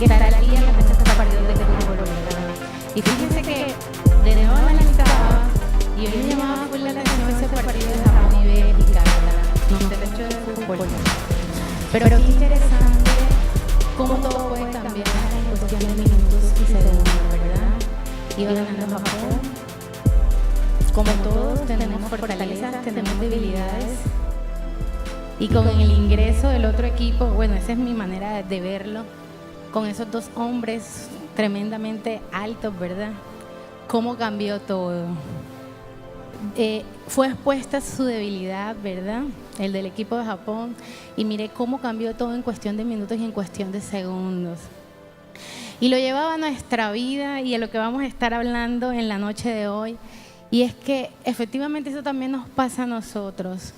estar aquí en este partido de fútbol, ¿verdad? Y fíjense que de nuevo analizaba y hoy me llamaba por la atención ese partido de Japón y Bélgica, ¿verdad? No sé mucho de fútbol, pero qué interesante cómo todo puede cambiar en cuestión de minutos y segundos, ¿verdad? Iba ganando Japón. Como todos tenemos fortalezas, tenemos debilidades, y con el ingreso del otro equipo, bueno, esa es mi manera de verlo, con esos dos hombres tremendamente altos, ¿verdad? ¿Cómo cambió todo? Fue expuesta su debilidad, ¿verdad? El del equipo de Japón, y mire cómo cambió todo en cuestión de minutos y en cuestión de segundos. Y lo llevaba a nuestra vida y a lo que vamos a estar hablando en la noche de hoy, y es que efectivamente eso también nos pasa a nosotros.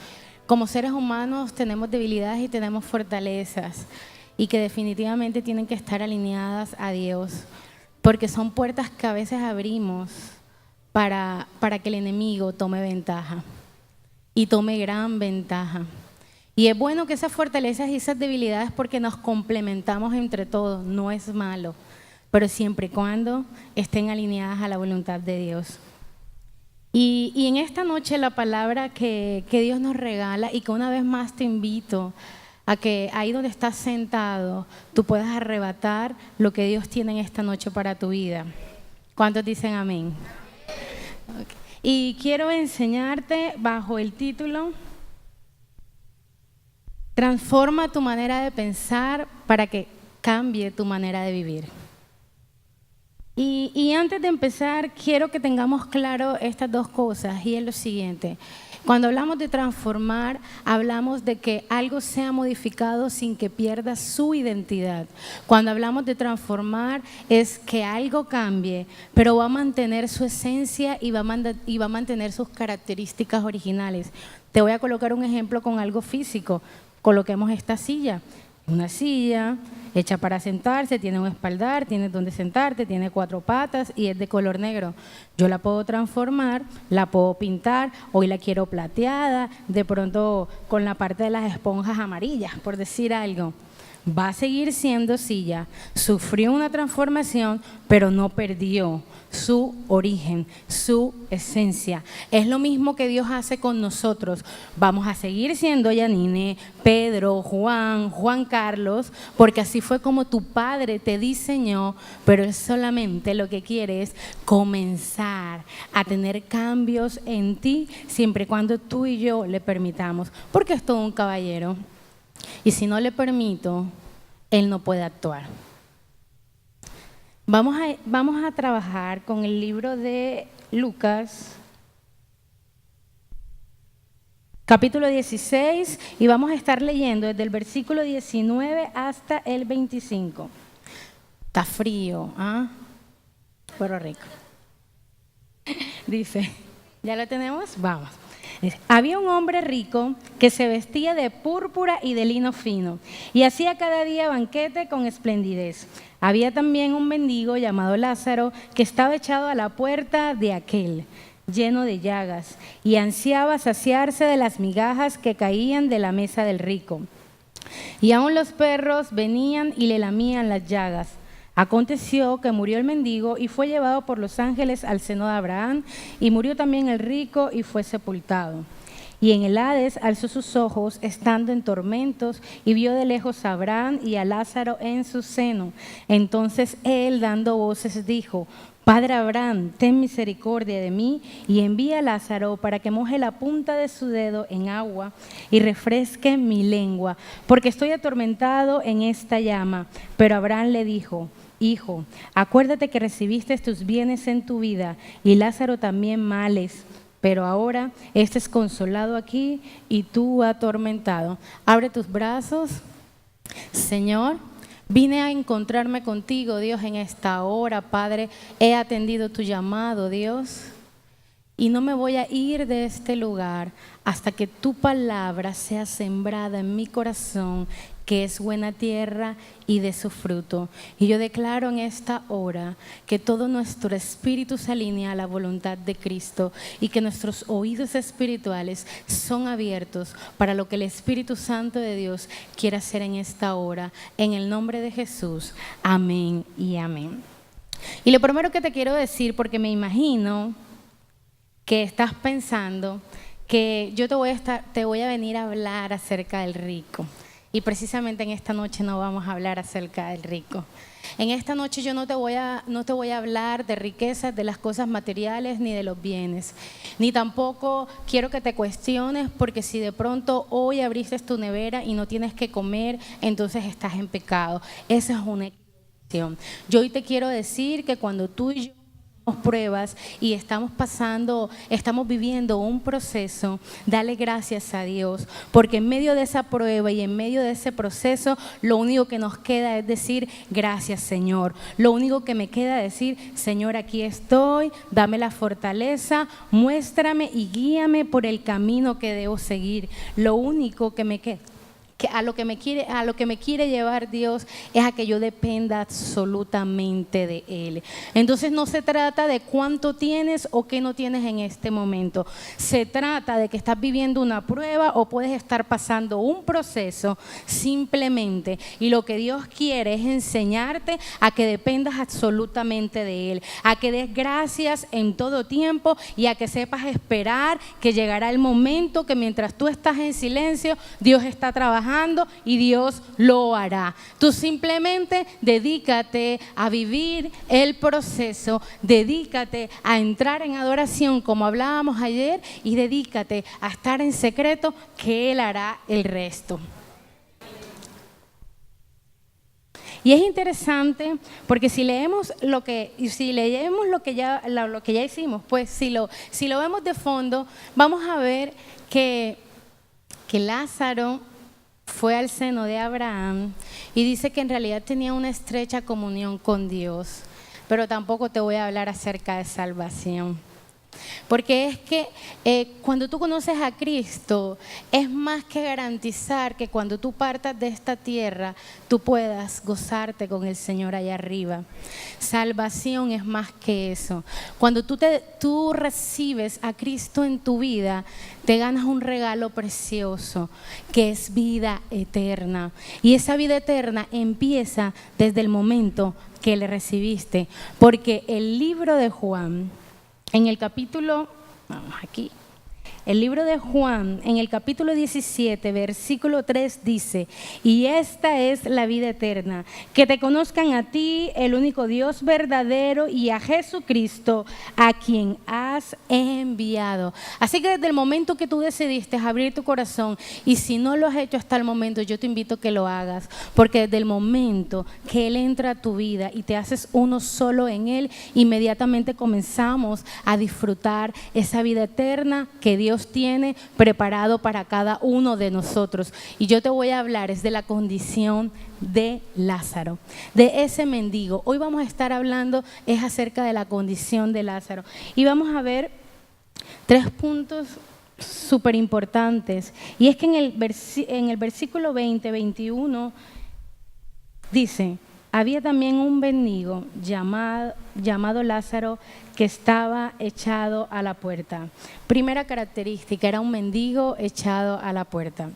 Como seres humanos tenemos debilidades y tenemos fortalezas, y que definitivamente tienen que estar alineadas a Dios, porque son puertas que a veces abrimos para que el enemigo tome ventaja, y tome gran ventaja. Y es bueno que esas fortalezas y esas debilidades, porque nos complementamos entre todos, no es malo, pero siempre y cuando estén alineadas a la voluntad de Dios. Y en esta noche la palabra que Dios nos regala, y que una vez más te invito a que ahí donde estás sentado tú puedas arrebatar lo que Dios tiene en esta noche para tu vida. ¿Cuántos dicen amén? Okay. Y quiero enseñarte bajo el título Transforma tu manera de pensar para que cambie tu manera de vivir. Y antes de empezar, quiero que tengamos claro estas dos cosas, y es lo siguiente. Cuando hablamos de transformar, hablamos de que algo sea modificado sin que pierda su identidad. Cuando hablamos de transformar, es que algo cambie, pero va a mantener su esencia y va a mantener sus características originales. Te voy a colocar un ejemplo con algo físico. Coloquemos esta silla. Una silla hecha para sentarse, tiene un espaldar, tiene donde sentarte, tiene 4 patas y es de color negro. Yo la puedo transformar, la puedo pintar, hoy la quiero plateada, de pronto con la parte de las esponjas amarillas, por decir algo. Va a seguir siendo silla, sufrió una transformación, pero no perdió su origen, su esencia. Es lo mismo que Dios hace con nosotros. Vamos a seguir siendo Yanine, Pedro, Juan Carlos, porque así fue como tu Padre te diseñó, pero Él solamente lo que quiere es comenzar a tener cambios en ti, siempre y cuando tú y yo le permitamos, porque es todo un caballero. Y si no le permito, Él no puede actuar. Vamos a trabajar con el libro de Lucas, capítulo 16, y vamos a estar leyendo desde el versículo 19 hasta el 25. Está frío, ¿ah? Pero rico. Dice, ¿ya lo tenemos? Vamos. Había un hombre rico que se vestía de púrpura y de lino fino y hacía cada día banquete con esplendidez. Había también un mendigo llamado Lázaro que estaba echado a la puerta de aquel, lleno de llagas, y ansiaba saciarse de las migajas que caían de la mesa del rico. Y aún los perros venían y le lamían las llagas. Aconteció que murió el mendigo y fue llevado por los ángeles al seno de Abraham, y murió también el rico y fue sepultado. Y en el Hades alzó sus ojos, estando en tormentos, y vio de lejos a Abraham y a Lázaro en su seno. Entonces él, dando voces, dijo: Padre Abraham, ten misericordia de mí, y envía a Lázaro para que moje la punta de su dedo en agua y refresque mi lengua, porque estoy atormentado en esta llama. Pero Abraham le dijo: Hijo, acuérdate que recibiste tus bienes en tu vida, y Lázaro también males, pero ahora este es consolado aquí y tú atormentado. Abre tus brazos. Señor, vine a encontrarme contigo, Dios, en esta hora, Padre. He atendido tu llamado, Dios. y no me voy a ir de este lugar hasta que tu palabra sea sembrada en mi corazón, que es buena tierra y de su fruto. Y yo declaro en esta hora que todo nuestro espíritu se alinea a la voluntad de Cristo y que nuestros oídos espirituales son abiertos para lo que el Espíritu Santo de Dios quiere hacer en esta hora. En el nombre de Jesús, amén y amén. Y lo primero que te quiero decir, porque me imagino que estás pensando que yo te voy a venir a hablar acerca del rico. Y precisamente en esta noche no vamos a hablar acerca del rico. En esta noche yo no te voy a hablar de riquezas, de las cosas materiales, ni de los bienes. Ni tampoco quiero que te cuestiones, porque si de pronto hoy abriste tu nevera y no tienes que comer, entonces estás en pecado. Esa es una equivocación. Yo hoy te quiero decir que cuando tú y yo pruebas y estamos viviendo un proceso, dale gracias a Dios, porque en medio de esa prueba y en medio de ese proceso, lo único que nos queda es decir gracias, Señor. Lo único que me queda es decir, Señor, aquí estoy, dame la fortaleza, muéstrame y guíame por el camino que debo seguir. Lo único que me queda, a lo que me quiere llevar Dios, es a que yo dependa absolutamente de Él. Entonces no se trata de cuánto tienes o qué no tienes en este momento. Se trata de que estás viviendo una prueba o puedes estar pasando un proceso simplemente. Y lo que Dios quiere es enseñarte a que dependas absolutamente de Él, a que des gracias en todo tiempo y a que sepas esperar que llegará el momento que mientras tú estás en silencio, Dios está trabajando y Dios lo hará. Tú simplemente dedícate a vivir el proceso, dedícate a entrar en adoración como hablábamos ayer y dedícate a estar en secreto, que Él hará el resto. Y es interesante porque si leemos lo que ya hicimos, pues si lo vemos de fondo, vamos a ver que Lázaro fue al seno de Abraham y dice que en realidad tenía una estrecha comunión con Dios, pero tampoco te voy a hablar acerca de salvación. Porque es que cuando tú conoces a Cristo, es más que garantizar que cuando tú partas de esta tierra, tú puedas gozarte con el Señor allá arriba. Salvación es más que eso. Cuando tú recibes a Cristo en tu vida, te ganas un regalo precioso, que es vida eterna. Y esa vida eterna empieza desde el momento que le recibiste. Porque el libro de Juan, en el capítulo, el libro de Juan, en el capítulo 17, versículo 3 dice: y esta es la vida eterna, que te conozcan a ti, el único Dios verdadero, y a Jesucristo, a quien has enviado. Así que desde el momento que tú decidiste abrir tu corazón, y si no lo has hecho hasta el momento, yo te invito a que lo hagas, porque desde el momento que Él entra a tu vida y te haces uno solo en Él, inmediatamente comenzamos a disfrutar esa vida eterna que Dios tiene preparado para cada uno de nosotros. Y yo te voy a hablar es de la condición de Lázaro, de ese mendigo. Hoy vamos a estar hablando es acerca de la condición de Lázaro. Y vamos a ver 3 puntos súper importantes. Y es que en el versículo 20-21 dice: había también un mendigo llamado Lázaro, que estaba echado a la puerta. Primera característica, era un mendigo echado a la puerta.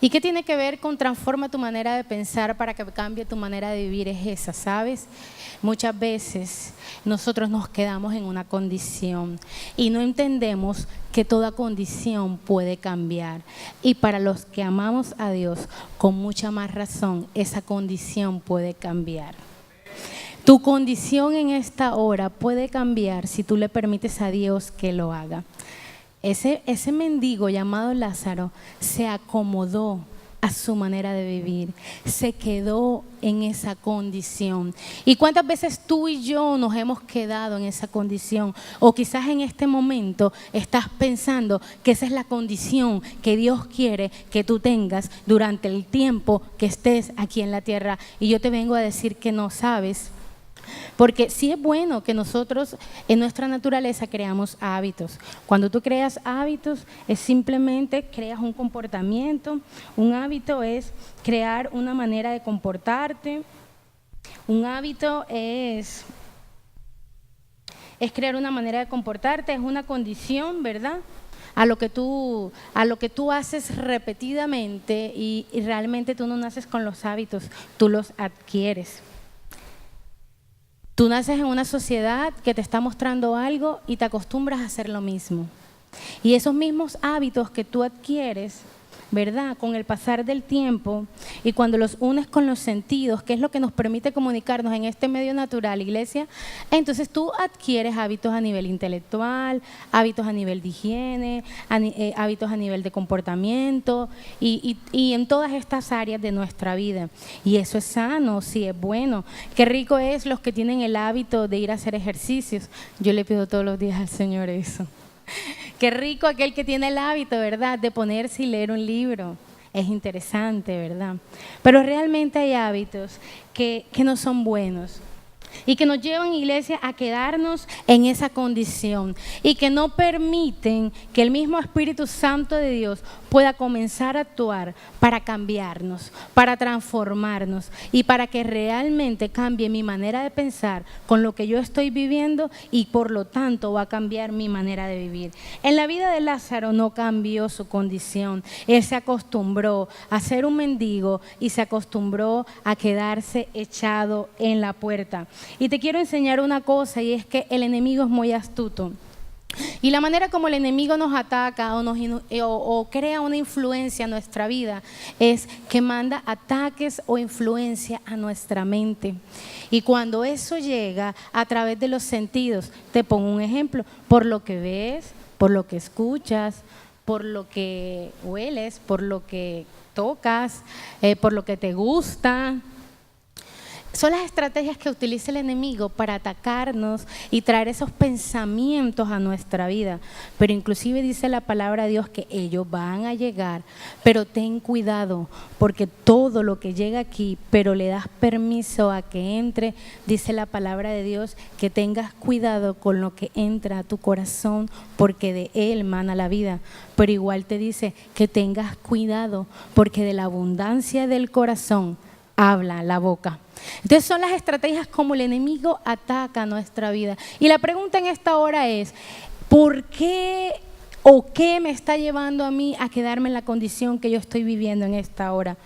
¿Y qué tiene que ver con transforma tu manera de pensar para que cambie tu manera de vivir? Es esa, ¿sabes? Muchas veces nosotros nos quedamos en una condición y no entendemos que toda condición puede cambiar. Y para los que amamos a Dios, con mucha más razón, esa condición puede cambiar. Tu condición en esta hora puede cambiar si tú le permites a Dios que lo haga. Ese mendigo llamado Lázaro se acomodó a su manera de vivir, se quedó en esa condición. ¿Y cuántas veces tú y yo nos hemos quedado en esa condición? O quizás en este momento estás pensando que esa es la condición que Dios quiere que tú tengas durante el tiempo que estés aquí en la tierra. Y yo te vengo a decir que no, sabes. Porque sí es bueno que nosotros en nuestra naturaleza creamos hábitos. Cuando tú creas hábitos, es simplemente creas un comportamiento. Un hábito es crear una manera de comportarte. Un hábito es crear una manera de comportarte, es una condición, ¿verdad? A lo que tú haces repetidamente y realmente tú no naces con los hábitos, tú los adquieres. Tú naces en una sociedad que te está mostrando algo y te acostumbras a hacer lo mismo. Y esos mismos hábitos que tú adquieres, ¿verdad? Con el pasar del tiempo y cuando los unes con los sentidos, que es lo que nos permite comunicarnos en este medio natural, iglesia, entonces tú adquieres hábitos a nivel intelectual, hábitos a nivel de higiene, hábitos a nivel de comportamiento y en todas estas áreas de nuestra vida. Y eso es sano, sí es bueno. Qué rico es los que tienen el hábito de ir a hacer ejercicios. Yo le pido todos los días al Señor eso. Qué rico aquel que tiene el hábito, ¿verdad?, de ponerse y leer un libro. Es interesante, ¿verdad? Pero realmente hay hábitos que no son buenos y que nos llevan, iglesia, a quedarnos en esa condición y que no permiten que el mismo Espíritu Santo de Dios pueda comenzar a actuar para cambiarnos, para transformarnos y para que realmente cambie mi manera de pensar con lo que yo estoy viviendo y por lo tanto va a cambiar mi manera de vivir. En la vida de Lázaro no cambió su condición. Él se acostumbró a ser un mendigo y se acostumbró a quedarse echado en la puerta. Y te quiero enseñar una cosa, y es que el enemigo es muy astuto. Y la manera como el enemigo nos ataca o crea una influencia en nuestra vida es que manda ataques o influencia a nuestra mente. Y cuando eso llega a través de los sentidos, te pongo un ejemplo, por lo que ves, por lo que escuchas, por lo que hueles, por lo que tocas, por lo que te gusta. Son las estrategias que utiliza el enemigo para atacarnos y traer esos pensamientos a nuestra vida. Pero inclusive dice la palabra de Dios que ellos van a llegar, pero ten cuidado, porque todo lo que llega aquí, pero le das permiso a que entre, dice la palabra de Dios, que tengas cuidado con lo que entra a tu corazón, porque de él mana la vida. Pero igual te dice que tengas cuidado, porque de la abundancia del corazón habla la boca. Entonces son las estrategias como el enemigo ataca nuestra vida. Y la pregunta en esta hora es, ¿por qué o qué me está llevando a mí a quedarme en la condición que yo estoy viviendo en esta hora?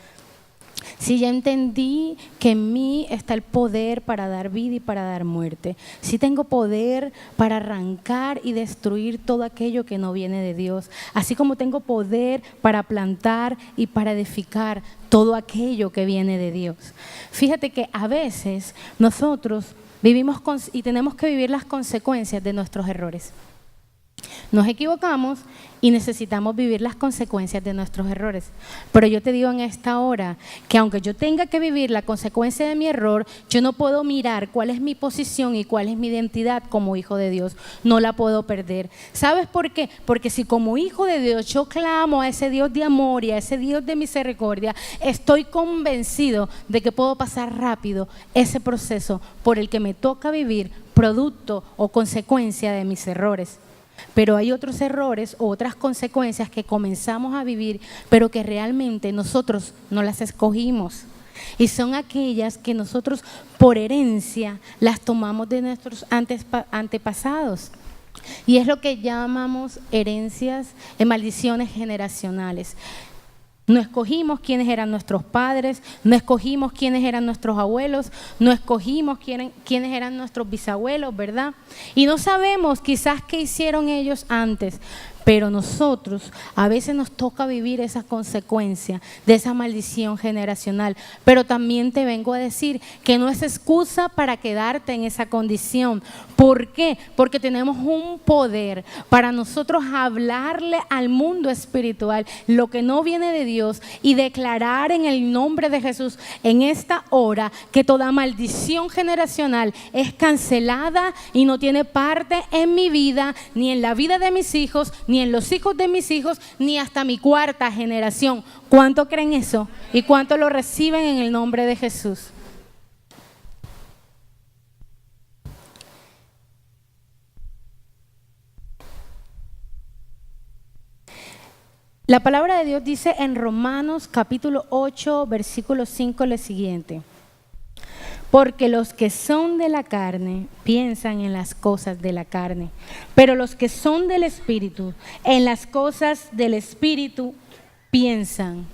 Si ya entendí que en mí está el poder para dar vida y para dar muerte. Si tengo poder para arrancar y destruir todo aquello que no viene de Dios. Así como tengo poder para plantar y para edificar todo aquello que viene de Dios. Fíjate que a veces nosotros vivimos y tenemos que vivir las consecuencias de nuestros errores. Nos equivocamos y necesitamos vivir las consecuencias de nuestros errores. Pero yo te digo en esta hora que aunque yo tenga que vivir la consecuencia de mi error, yo no puedo mirar cuál es mi posición y cuál es mi identidad como hijo de Dios. No la puedo perder. ¿Sabes por qué? Porque si como hijo de Dios yo clamo a ese Dios de amor y a ese Dios de misericordia, estoy convencido de que puedo pasar rápido ese proceso por el que me toca vivir producto o consecuencia de mis errores. Pero hay otros errores o otras consecuencias que comenzamos a vivir, pero que realmente nosotros no las escogimos. Y son aquellas que nosotros por herencia las tomamos de nuestros antepasados. Y es lo que llamamos herencias, maldiciones generacionales. No escogimos quiénes eran nuestros padres, no escogimos quiénes eran nuestros abuelos, no escogimos quiénes eran nuestros bisabuelos, ¿verdad? Y no sabemos quizás qué hicieron ellos antes, pero nosotros a veces nos toca vivir esa consecuencia de esa maldición generacional. Pero también te vengo a decir que no es excusa para quedarte en esa condición. ¿Por qué? Porque tenemos un poder para nosotros hablarle al mundo espiritual lo que no viene de Dios y declarar en el nombre de Jesús en esta hora que toda maldición generacional es cancelada y no tiene parte en mi vida, ni en la vida de mis hijos, ni en los hijos de mis hijos, ni hasta mi cuarta generación. ¿Cuánto creen eso? ¿Y cuánto lo reciben en el nombre de Jesús? La palabra de Dios dice en Romanos capítulo 8, versículo 5 lo siguiente: porque los que son de la carne piensan en las cosas de la carne, pero los que son del Espíritu, en las cosas del Espíritu piensan.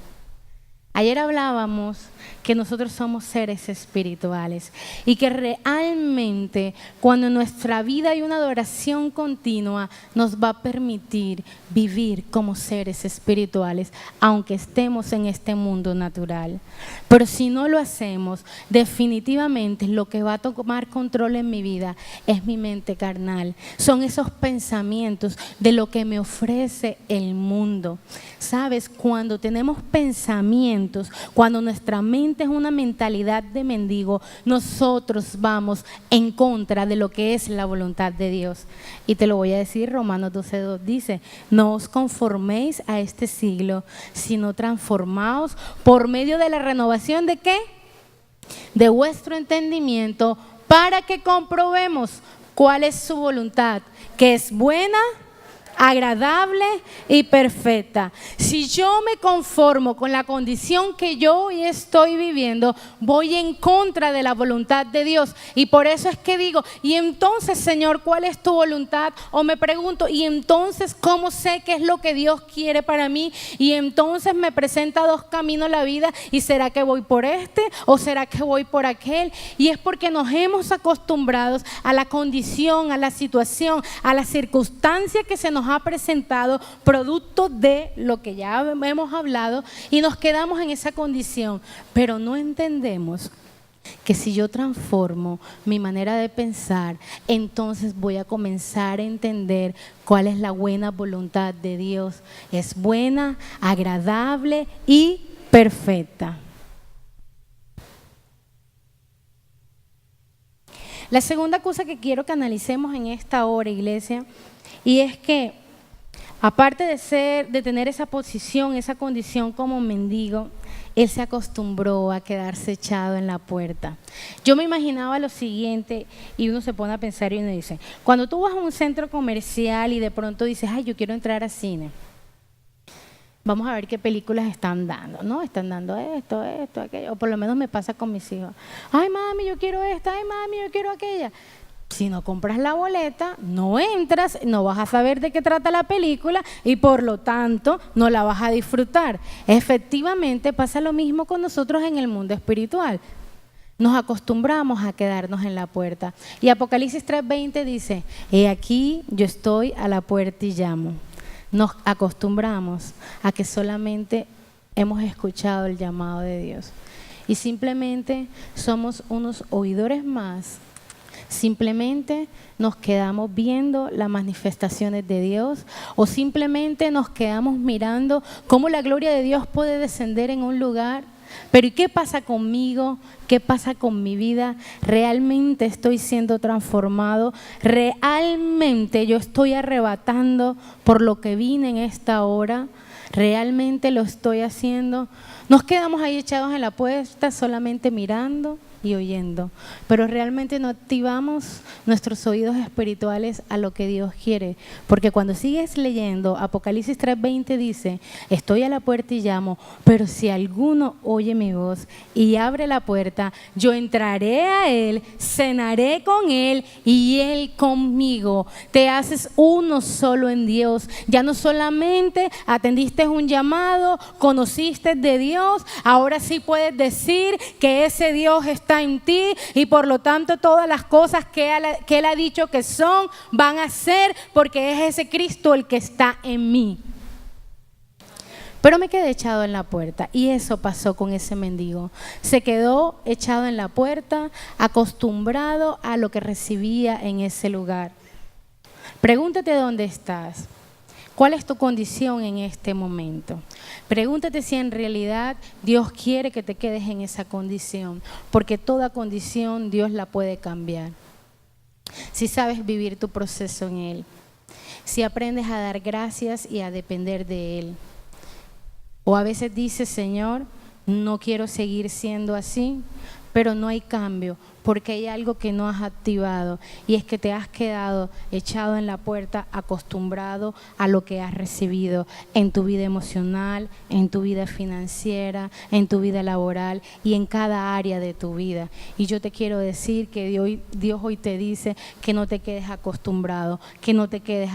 Ayer hablábamos que nosotros somos seres espirituales y que realmente cuando en nuestra vida hay una adoración continua nos va a permitir vivir como seres espirituales aunque estemos en este mundo natural. Pero si no lo hacemos, definitivamente lo que va a tomar control en mi vida es mi mente carnal. Son esos pensamientos de lo que me ofrece el mundo. ¿Sabes? Cuando tenemos pensamientos, cuando nuestra mente es una mentalidad de mendigo, nosotros vamos en contra de lo que es la voluntad de Dios. Y te lo voy a decir, Romanos 12:2 dice: no os conforméis a este siglo, sino transformaos por medio de la renovación ¿de qué? De vuestro entendimiento, para que comprobemos cuál es su voluntad, que es buena, agradable y perfecta. Si yo me conformo con la condición que yo hoy estoy viviendo, voy en contra de la voluntad de Dios. Y por eso es que digo, y entonces, Señor, ¿cuál es tu voluntad? O me pregunto, y entonces, ¿cómo sé qué es lo que Dios quiere para mí? Y entonces me presenta dos caminos la vida, y ¿será que voy por este o será que voy por aquel? Y es porque nos hemos acostumbrado a la condición, a la situación, a la circunstancia que se nos ha presentado, producto de lo que ya hemos hablado, y nos quedamos en esa condición, pero no entendemos que si yo transformo mi manera de pensar, entonces voy a comenzar a entender cuál es la buena voluntad de Dios. Es buena, agradable y perfecta. La segunda cosa que quiero que analicemos en esta hora, iglesia, y es que aparte de tener esa posición, esa condición como mendigo, él se acostumbró a quedarse echado en la puerta. Yo me imaginaba lo siguiente, y uno se pone a pensar y uno dice, cuando tú vas a un centro comercial y de pronto dices, ay, yo quiero entrar al cine, vamos a ver qué películas están dando, ¿no? Están dando esto, aquello, o por lo menos me pasa con mis hijos. Ay, mami, yo quiero esta, ay, mami, yo quiero aquella. Si no compras la boleta, no entras, no vas a saber de qué trata la película y por lo tanto no la vas a disfrutar. Efectivamente pasa lo mismo con nosotros en el mundo espiritual. Nos acostumbramos a quedarnos en la puerta. Y Apocalipsis 3:20 dice, he aquí yo estoy a la puerta y llamo. Nos acostumbramos a que solamente hemos escuchado el llamado de Dios. Y simplemente somos unos oidores más. Simplemente nos quedamos viendo las manifestaciones de Dios o simplemente nos quedamos mirando cómo la gloria de Dios puede descender en un lugar. Pero ¿y qué pasa conmigo? ¿Qué pasa con mi vida? ¿Realmente estoy siendo transformado? ¿Realmente yo estoy arrebatando por lo que vine en esta hora? ¿Realmente lo estoy haciendo? Nos quedamos ahí echados en la puerta solamente mirando y oyendo, pero realmente no activamos nuestros oídos espirituales a lo que Dios quiere, porque cuando sigues leyendo, Apocalipsis 3:20 dice, estoy a la puerta y llamo, pero si alguno oye mi voz y abre la puerta, yo entraré a él, cenaré con él y él conmigo. Te haces uno solo en Dios, ya no solamente atendiste un llamado, conociste de Dios, ahora sí puedes decir que ese Dios está en ti y por lo tanto todas las cosas que Él ha dicho que son, van a ser porque es ese Cristo el que está en mí. Pero me quedé echado en la puerta y eso pasó con ese mendigo. Se quedó echado en la puerta, acostumbrado a lo que recibía en ese lugar. Pregúntate dónde estás. ¿Cuál es tu condición en este momento? Pregúntate si en realidad Dios quiere que te quedes en esa condición, porque toda condición Dios la puede cambiar. Si sabes vivir tu proceso en Él, si aprendes a dar gracias y a depender de Él. O a veces dices, Señor, no quiero seguir siendo así, pero no hay cambio, porque hay algo que no has activado y es que te has quedado echado en la puerta, acostumbrado a lo que has recibido en tu vida emocional, en tu vida financiera, en tu vida laboral y en cada área de tu vida. Y yo te quiero decir que Dios hoy te dice que no te quedes acostumbrado, que no te quedes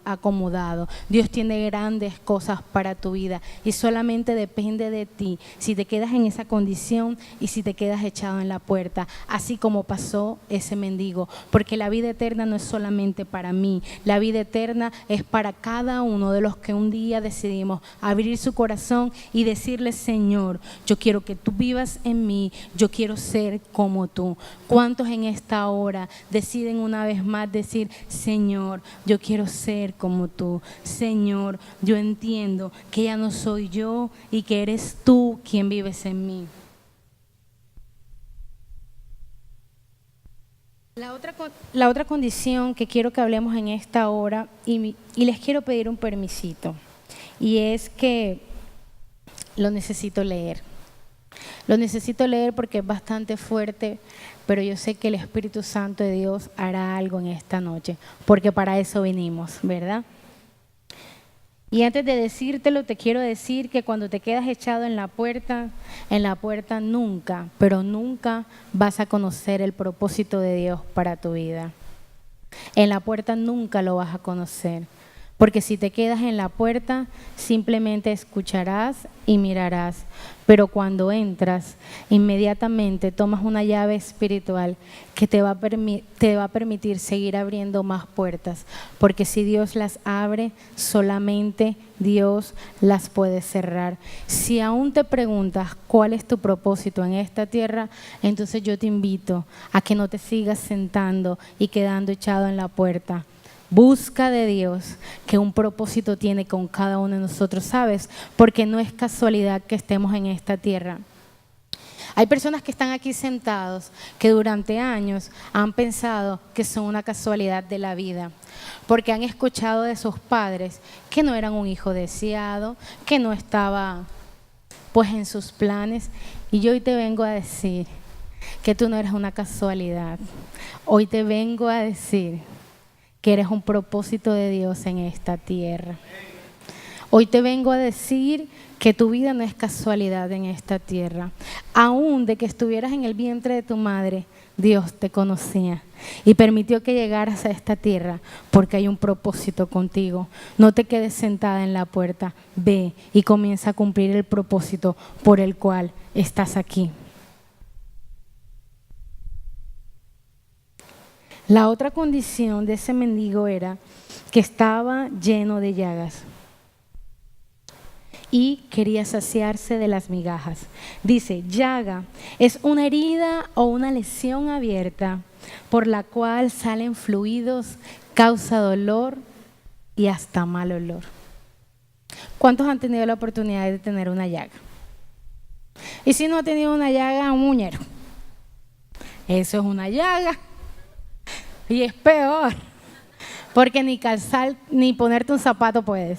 acomodado. Dios tiene grandes cosas para tu vida y solamente depende de ti si te quedas en esa condición y si te quedas echado en la puerta, así como pasó ese mendigo, porque la vida eterna no es solamente para mí, la vida eterna es para cada uno de los que un día decidimos abrir su corazón y decirle: Señor, yo quiero que tú vivas en mí, yo quiero ser como tú. ¿Cuántos en esta hora deciden una vez más decir: Señor, yo quiero ser como tú? Señor, yo entiendo que ya no soy yo y que eres tú quien vives en mí. La otra condición que quiero que hablemos en esta hora, y les quiero pedir un permisito, y es que lo necesito leer. Lo necesito leer porque es bastante fuerte, pero yo sé que el Espíritu Santo de Dios hará algo en esta noche, porque para eso vinimos, ¿verdad? Y antes de decírtelo, te quiero decir que cuando te quedas echado en la puerta nunca, pero nunca vas a conocer el propósito de Dios para tu vida. En la puerta nunca lo vas a conocer, porque si te quedas en la puerta, simplemente escucharás y mirarás. Pero cuando entras, inmediatamente tomas una llave espiritual que te va a permitir seguir abriendo más puertas. Porque si Dios las abre, solamente Dios las puede cerrar. Si aún te preguntas cuál es tu propósito en esta tierra, entonces yo te invito a que no te sigas sentando y quedando echado en la puerta. Busca de Dios que un propósito tiene con cada uno de nosotros, ¿sabes? Porque no es casualidad que estemos en esta tierra. Hay personas que están aquí sentados que durante años han pensado que son una casualidad de la vida, porque han escuchado de sus padres que no eran un hijo deseado, que no estaba pues en sus planes. Y yo hoy te vengo a decir que tú no eres una casualidad. Hoy te vengo a decir que eres un propósito de Dios en esta tierra. Hoy te vengo a decir que tu vida no es casualidad en esta tierra. Aún de que estuvieras en el vientre de tu madre, Dios te conocía y permitió que llegaras a esta tierra porque hay un propósito contigo. No te quedes sentada en la puerta, ve y comienza a cumplir el propósito por el cual estás aquí. La otra condición de ese mendigo era que estaba lleno de llagas y quería saciarse de las migajas. Dice, llaga es una herida o una lesión abierta por la cual salen fluidos, causa dolor y hasta mal olor. ¿Cuántos han tenido la oportunidad de tener una llaga? Y si no ha tenido una llaga, un muñero. Eso es una llaga. Y es peor, porque ni calzar ni ponerte un zapato puedes.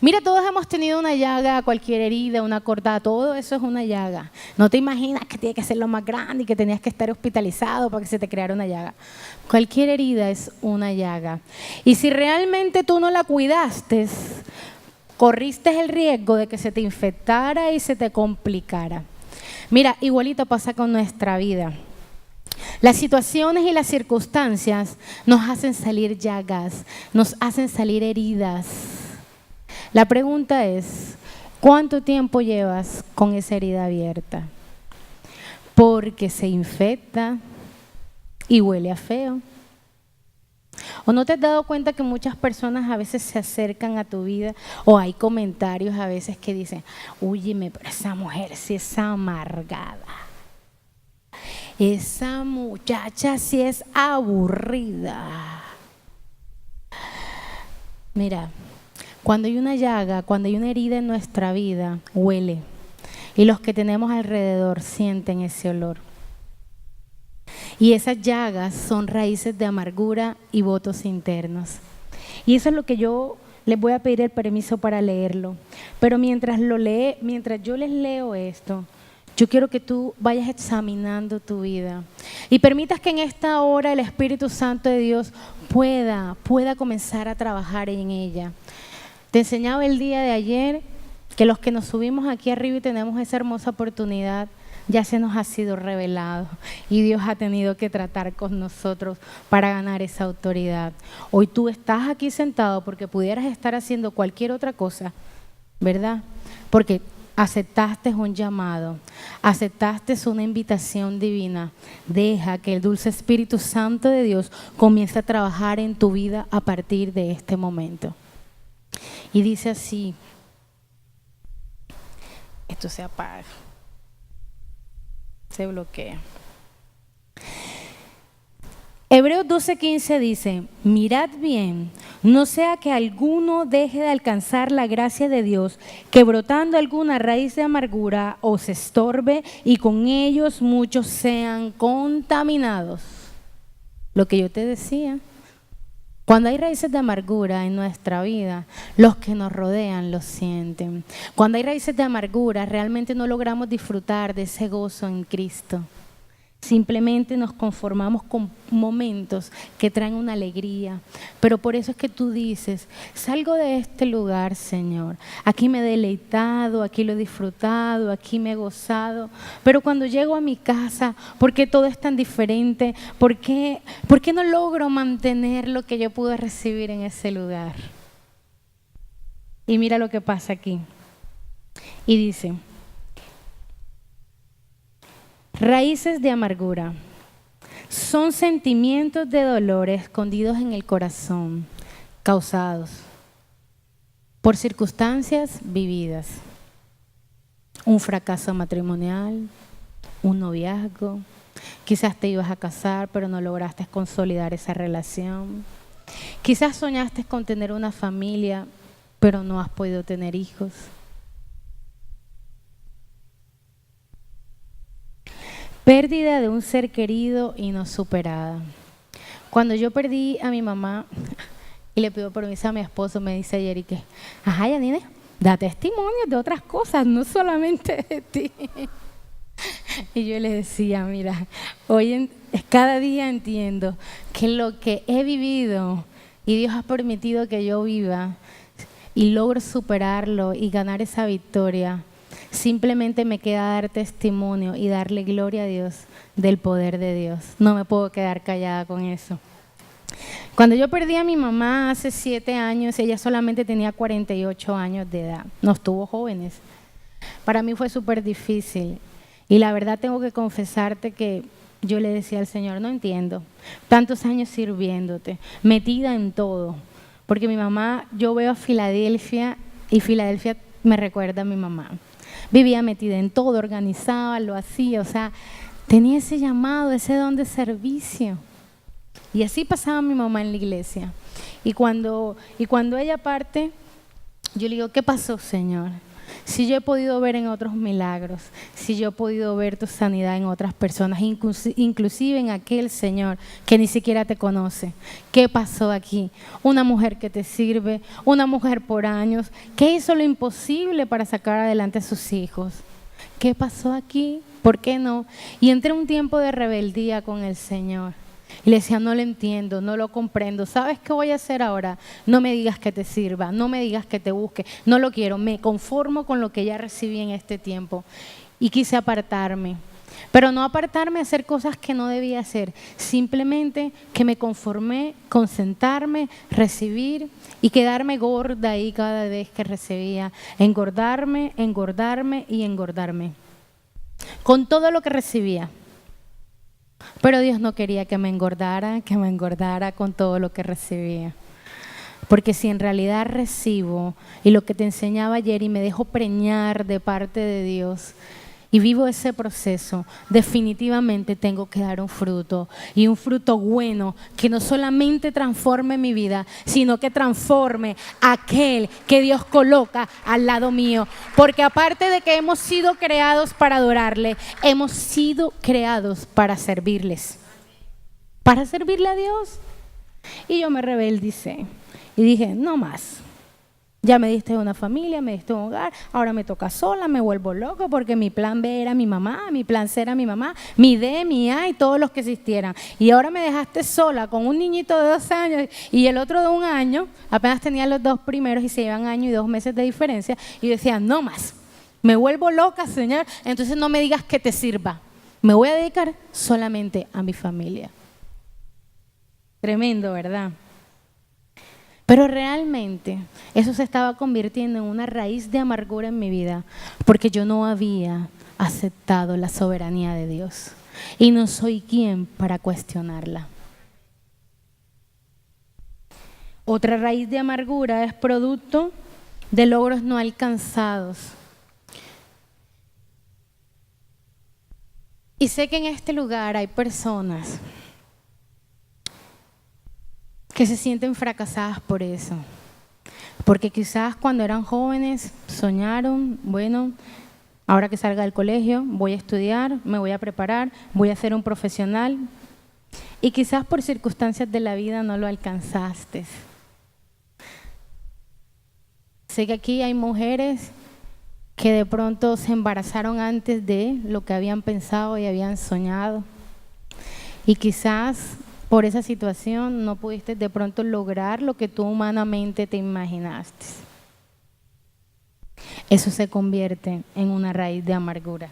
Mira, todos hemos tenido una llaga, cualquier herida, una cortada, todo eso es una llaga. No te imaginas que tiene que ser lo más grande y que tenías que estar hospitalizado para que se te creara una llaga. Cualquier herida es una llaga. Y si realmente tú no la cuidaste, corriste el riesgo de que se te infectara y se te complicara. Mira, igualito pasa con nuestra vida. Las situaciones y las circunstancias nos hacen salir llagas, nos hacen salir heridas. La pregunta es, ¿cuánto tiempo llevas con esa herida abierta? Porque se infecta y huele a feo. ¿O no te has dado cuenta que muchas personas a veces se acercan a tu vida o hay comentarios a veces que dicen, úyeme, pero esa mujer sí es amargada? Esa muchacha sí es aburrida. Mira, cuando hay una llaga, cuando hay una herida en nuestra vida, huele. Y los que tenemos alrededor sienten ese olor. Y esas llagas son raíces de amargura y votos internos. Y eso es lo que yo les voy a pedir el permiso para leerlo. Pero mientras yo les leo esto, yo quiero que tú vayas examinando tu vida y permitas que en esta hora el Espíritu Santo de Dios pueda comenzar a trabajar en ella. Te enseñaba el día de ayer que los que nos subimos aquí arriba y tenemos esa hermosa oportunidad, ya se nos ha sido revelado y Dios ha tenido que tratar con nosotros para ganar esa autoridad. Hoy tú estás aquí sentado porque pudieras estar haciendo cualquier otra cosa, ¿verdad? Porque aceptaste un llamado, aceptaste una invitación divina. Deja que el dulce Espíritu Santo de Dios comience a trabajar en tu vida a partir de este momento. Y dice así, esto se apaga, se bloquea. Hebreos 12:15 dice, mirad bien, no sea que alguno deje de alcanzar la gracia de Dios, que brotando alguna raíz de amargura os estorbe y con ellos muchos sean contaminados. Lo que yo te decía, cuando hay raíces de amargura en nuestra vida, los que nos rodean lo sienten. Cuando hay raíces de amargura, realmente no logramos disfrutar de ese gozo en Cristo. Simplemente nos conformamos con momentos que traen una alegría. Pero por eso es que tú dices, salgo de este lugar, Señor. Aquí me he deleitado, aquí lo he disfrutado, aquí me he gozado. Pero cuando llego a mi casa, ¿por qué todo es tan diferente? ¿Por qué no logro mantener lo que yo pude recibir en ese lugar? Y mira lo que pasa aquí. Y dice, raíces de amargura son sentimientos de dolor escondidos en el corazón, causados por circunstancias vividas. Un fracaso matrimonial, un noviazgo, quizás te ibas a casar pero no lograste consolidar esa relación. Quizás soñaste con tener una familia pero no has podido tener hijos. Pérdida de un ser querido y no superada. Cuando yo perdí a mi mamá y le pido permiso a mi esposo, me dice ayer y que, ajá, Yanine, da testimonio de otras cosas, no solamente de ti. Y yo le decía, mira, cada día entiendo que lo que he vivido y Dios ha permitido que yo viva y logro superarlo y ganar esa victoria, simplemente me queda dar testimonio y darle gloria a Dios del poder de Dios. No me puedo quedar callada con eso. Cuando yo perdí a mi mamá hace 7 años, ella solamente tenía 48 años de edad. Nos tuvo jóvenes. Para mí fue súper difícil. Y la verdad tengo que confesarte que yo le decía al Señor, no entiendo, tantos años sirviéndote, metida en todo. Porque mi mamá, yo veo a Filadelfia y Filadelfia me recuerda a mi mamá. Vivía metida en todo, organizaba, lo hacía, o sea, tenía ese llamado, ese don de servicio. Y así pasaba mi mamá en la iglesia. Y cuando ella parte, yo le digo, ¿qué pasó, Señor? Si yo he podido ver en otros milagros, si yo he podido ver tu sanidad en otras personas, inclusive en aquel Señor que ni siquiera te conoce. ¿Qué pasó aquí? Una mujer que te sirve, una mujer por años, que hizo lo imposible para sacar adelante a sus hijos. ¿Qué pasó aquí? ¿Por qué no? Y entré en un tiempo de rebeldía con el Señor. Y le decía, no lo entiendo, no lo comprendo. ¿Sabes qué voy a hacer ahora? No me digas que te sirva, no me digas que te busque. No lo quiero, me conformo con lo que ya recibí en este tiempo. Y quise apartarme. Pero no apartarme a hacer cosas que no debía hacer. Simplemente que me conformé con sentarme, recibir y quedarme gorda ahí cada vez que recibía. Engordarme, engordarme y engordarme. Con todo lo que recibía. Pero Dios no quería que me engordara con todo lo que recibía. Porque si en realidad recibo y lo que te enseñaba ayer y me dejo preñar de parte de Dios y vivo ese proceso, definitivamente tengo que dar un fruto y un fruto bueno que no solamente transforme mi vida, sino que transforme a aquel que Dios coloca al lado mío. Porque aparte de que hemos sido creados para adorarle, hemos sido creados para servirles, para servirle a Dios. Y yo me rebeldicé y dije, no más. Ya me diste una familia, me diste un hogar, ahora me toca sola, me vuelvo loco porque mi plan B era mi mamá, mi plan C era mi mamá, mi D, mi A y todos los que existieran. Y ahora me dejaste sola con un niñito de 2 años y el otro de 1 año, apenas tenía los 2 primeros y se llevan 1 año y 2 meses de diferencia. Y yo decía, no más, me vuelvo loca, Señor, entonces no me digas que te sirva. Me voy a dedicar solamente a mi familia. Tremendo, ¿verdad? Pero realmente eso se estaba convirtiendo en una raíz de amargura en mi vida porque yo no había aceptado la soberanía de Dios y no soy quien para cuestionarla. Otra raíz de amargura es producto de logros no alcanzados. Y sé que en este lugar hay personas que se sienten fracasadas por eso. Porque quizás cuando eran jóvenes soñaron, bueno, ahora que salga del colegio voy a estudiar, me voy a preparar, voy a ser un profesional. Y quizás por circunstancias de la vida no lo alcanzaste. Sé que aquí hay mujeres que de pronto se embarazaron antes de lo que habían pensado y habían soñado. Y quizás por esa situación no pudiste de pronto lograr lo que tú humanamente te imaginaste. Eso se convierte en una raíz de amargura.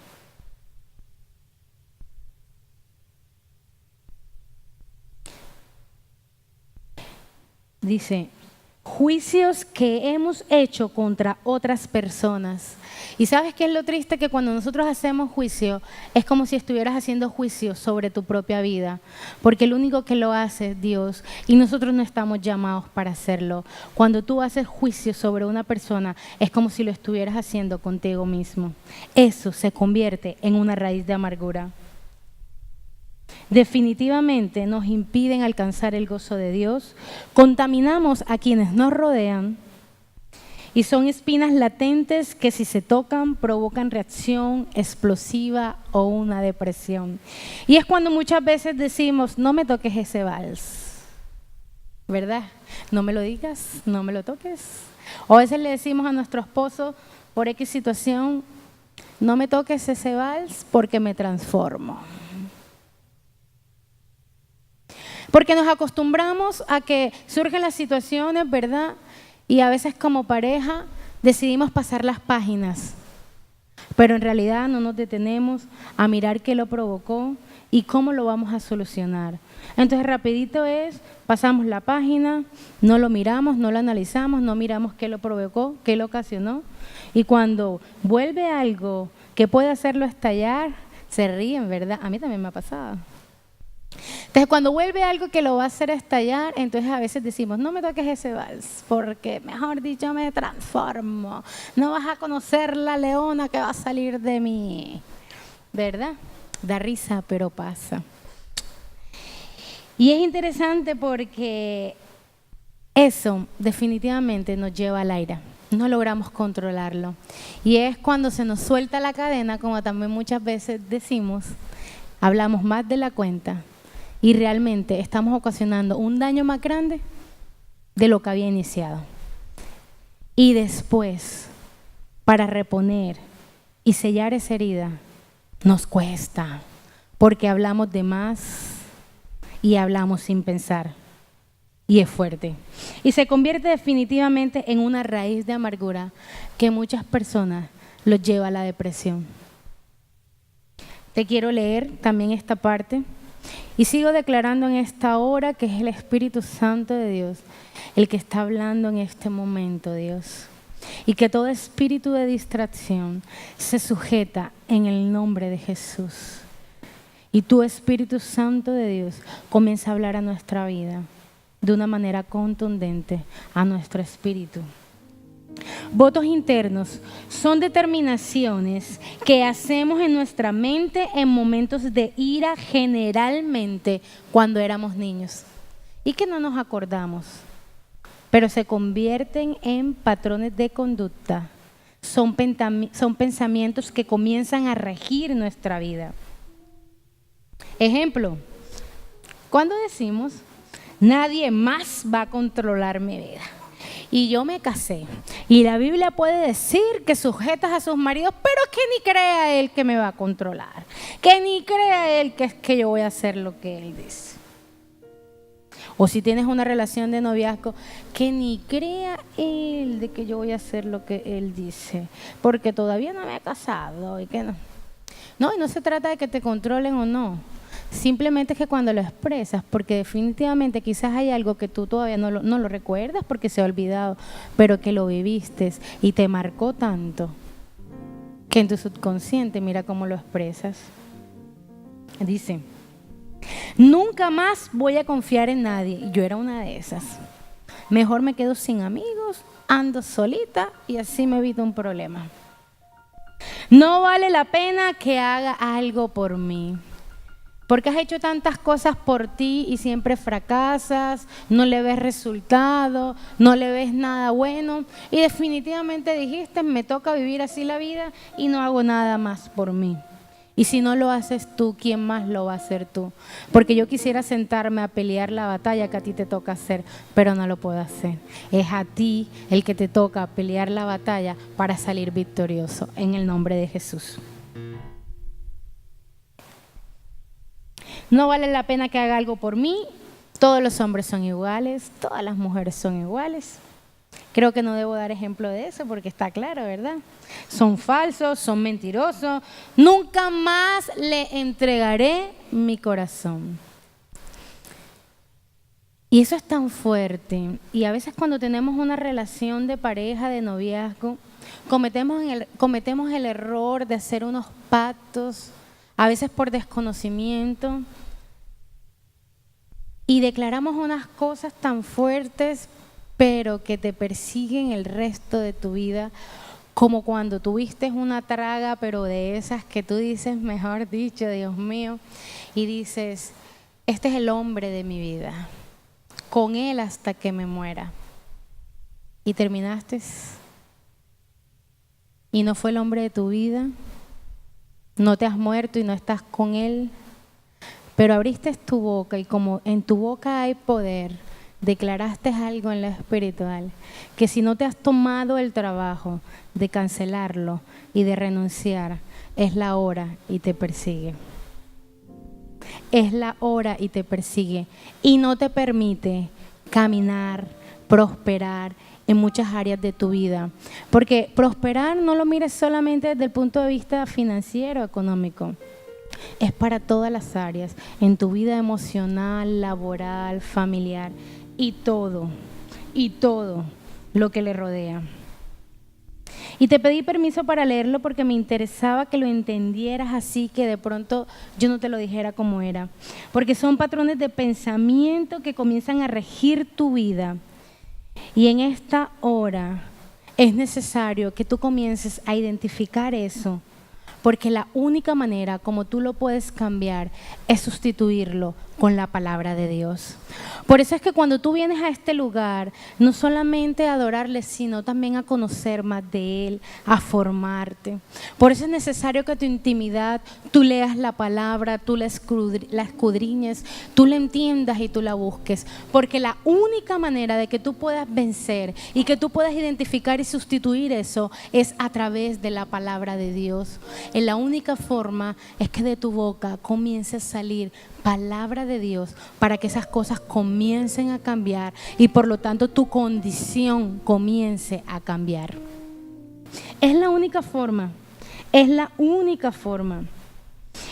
Dice, juicios que hemos hecho contra otras personas. ¿Y sabes qué es lo triste? Que cuando nosotros hacemos juicio, es como si estuvieras haciendo juicio sobre tu propia vida, porque el único que lo hace es Dios y nosotros no estamos llamados para hacerlo. Cuando tú haces juicio sobre una persona, es como si lo estuvieras haciendo contigo mismo. Eso se convierte en una raíz de amargura. Definitivamente nos impiden alcanzar el gozo de Dios, contaminamos a quienes nos rodean y son espinas latentes que si se tocan provocan reacción explosiva o una depresión. Y es cuando muchas veces decimos, no me toques ese vals, ¿verdad? No me lo digas, no me lo toques. O a veces le decimos a nuestro esposo, por X situación, no me toques ese vals porque me transformo. Porque nos acostumbramos a que surgen las situaciones, ¿verdad? Y a veces como pareja decidimos pasar las páginas, pero en realidad no nos detenemos a mirar qué lo provocó y cómo lo vamos a solucionar. Entonces rapidito pasamos la página, no lo miramos, no lo analizamos, no miramos qué lo provocó, qué lo ocasionó. Y cuando vuelve algo que puede hacerlo estallar, se ríen, ¿verdad? A mí también me ha pasado. Entonces cuando vuelve algo que lo va a hacer estallar, entonces a veces decimos, no me toques ese vals, porque mejor dicho me transformo, no vas a conocer la leona que va a salir de mí, ¿verdad? Da risa, pero pasa. Y es interesante porque eso definitivamente nos lleva al aire, no logramos controlarlo. Y es cuando se nos suelta la cadena, como también muchas veces decimos, hablamos más de la cuenta. Y realmente estamos ocasionando un daño más grande de lo que había iniciado. Y después, para reponer y sellar esa herida, nos cuesta, porque hablamos de más y hablamos sin pensar. Y es fuerte. Y se convierte definitivamente en una raíz de amargura que muchas personas los lleva a la depresión. Te quiero leer también esta parte. Y sigo declarando en esta hora que es el Espíritu Santo de Dios el que está hablando en este momento, Dios. Y que todo espíritu de distracción se sujeta en el nombre de Jesús. Y tu Espíritu Santo de Dios comienza a hablar a nuestra vida de una manera contundente a nuestro espíritu. Votos internos son determinaciones que hacemos en nuestra mente en momentos de ira, generalmente cuando éramos niños y que no nos acordamos, pero se convierten en patrones de conducta. Son pensamientos que comienzan a regir nuestra vida. Ejemplo, cuando decimos, nadie más va a controlar mi vida. y yo me casé. Y la Biblia puede decir que sujetas a sus maridos, pero que ni crea él que me va a controlar. Que ni crea él que es que yo voy a hacer lo que él dice. O si tienes una relación de noviazgo, que ni crea él de que yo voy a hacer lo que él dice, porque todavía no me he casado y que no. No, y no se trata de que te controlen o no. Simplemente es que cuando lo expresas, porque definitivamente quizás hay algo que tú todavía no lo recuerdas porque se ha olvidado, pero que lo viviste y te marcó tanto que en tu subconsciente mira cómo lo expresas. Dice: nunca más voy a confiar en nadie. Y yo era una de esas. Mejor me quedo sin amigos, ando solita y así me evito un problema. No vale la pena que haga algo por mí. Porque has hecho tantas cosas por ti y siempre fracasas, no le ves resultado, no le ves nada bueno. Y definitivamente dijiste, me toca vivir así la vida y no hago nada más por mí. Y si no lo haces tú, ¿quién más lo va a hacer tú? Porque yo quisiera sentarme a pelear la batalla que a ti te toca hacer, pero no lo puedo hacer. Es a ti el que te toca pelear la batalla para salir victorioso, en el nombre de Jesús. No vale la pena que haga algo por mí. Todos los hombres son iguales, todas las mujeres son iguales. Creo que no debo dar ejemplo de eso porque está claro, ¿verdad? Son falsos, son mentirosos. Nunca más le entregaré mi corazón. Y eso es tan fuerte. Y a veces cuando tenemos una relación de pareja, de noviazgo, cometemos el error de hacer unos pactos, a veces por desconocimiento, y declaramos unas cosas tan fuertes, pero que te persiguen el resto de tu vida, como cuando tuviste una traga, pero de esas que tú dices, mejor dicho, Dios mío, y dices, este es el hombre de mi vida, con él hasta que me muera. Y terminaste, y no fue el hombre de tu vida, no te has muerto y no estás con él, pero abriste tu boca y como en tu boca hay poder, declaraste algo en lo espiritual, que si no te has tomado el trabajo de cancelarlo y de renunciar, es la hora y te persigue. Es la hora y te persigue y no te permite caminar, prosperar en muchas áreas de tu vida. Porque prosperar no lo mires solamente desde el punto de vista financiero, económico. Es para todas las áreas, en tu vida emocional, laboral, familiar y todo lo que le rodea. Y te pedí permiso para leerlo porque me interesaba que lo entendieras así, que de pronto yo no te lo dijera como era. Porque son patrones de pensamiento que comienzan a regir tu vida. Y en esta hora es necesario que tú comiences a identificar eso, porque la única manera como tú lo puedes cambiar es sustituirlo con la palabra de Dios. Por eso es que cuando tú vienes a este lugar, no solamente a adorarle, sino también a conocer más de Él, a formarte. Por eso es necesario que tu intimidad, tú leas la palabra, tú la escudriñes, tú la entiendas y tú la busques. Porque la única manera de que tú puedas vencer y que tú puedas identificar y sustituir eso es a través de la palabra de Dios. Y la única forma es que de tu boca comience a salir palabra de Dios para que esas cosas comiencen a cambiar y por lo tanto tu condición comience a cambiar. Es la única forma, es la única forma.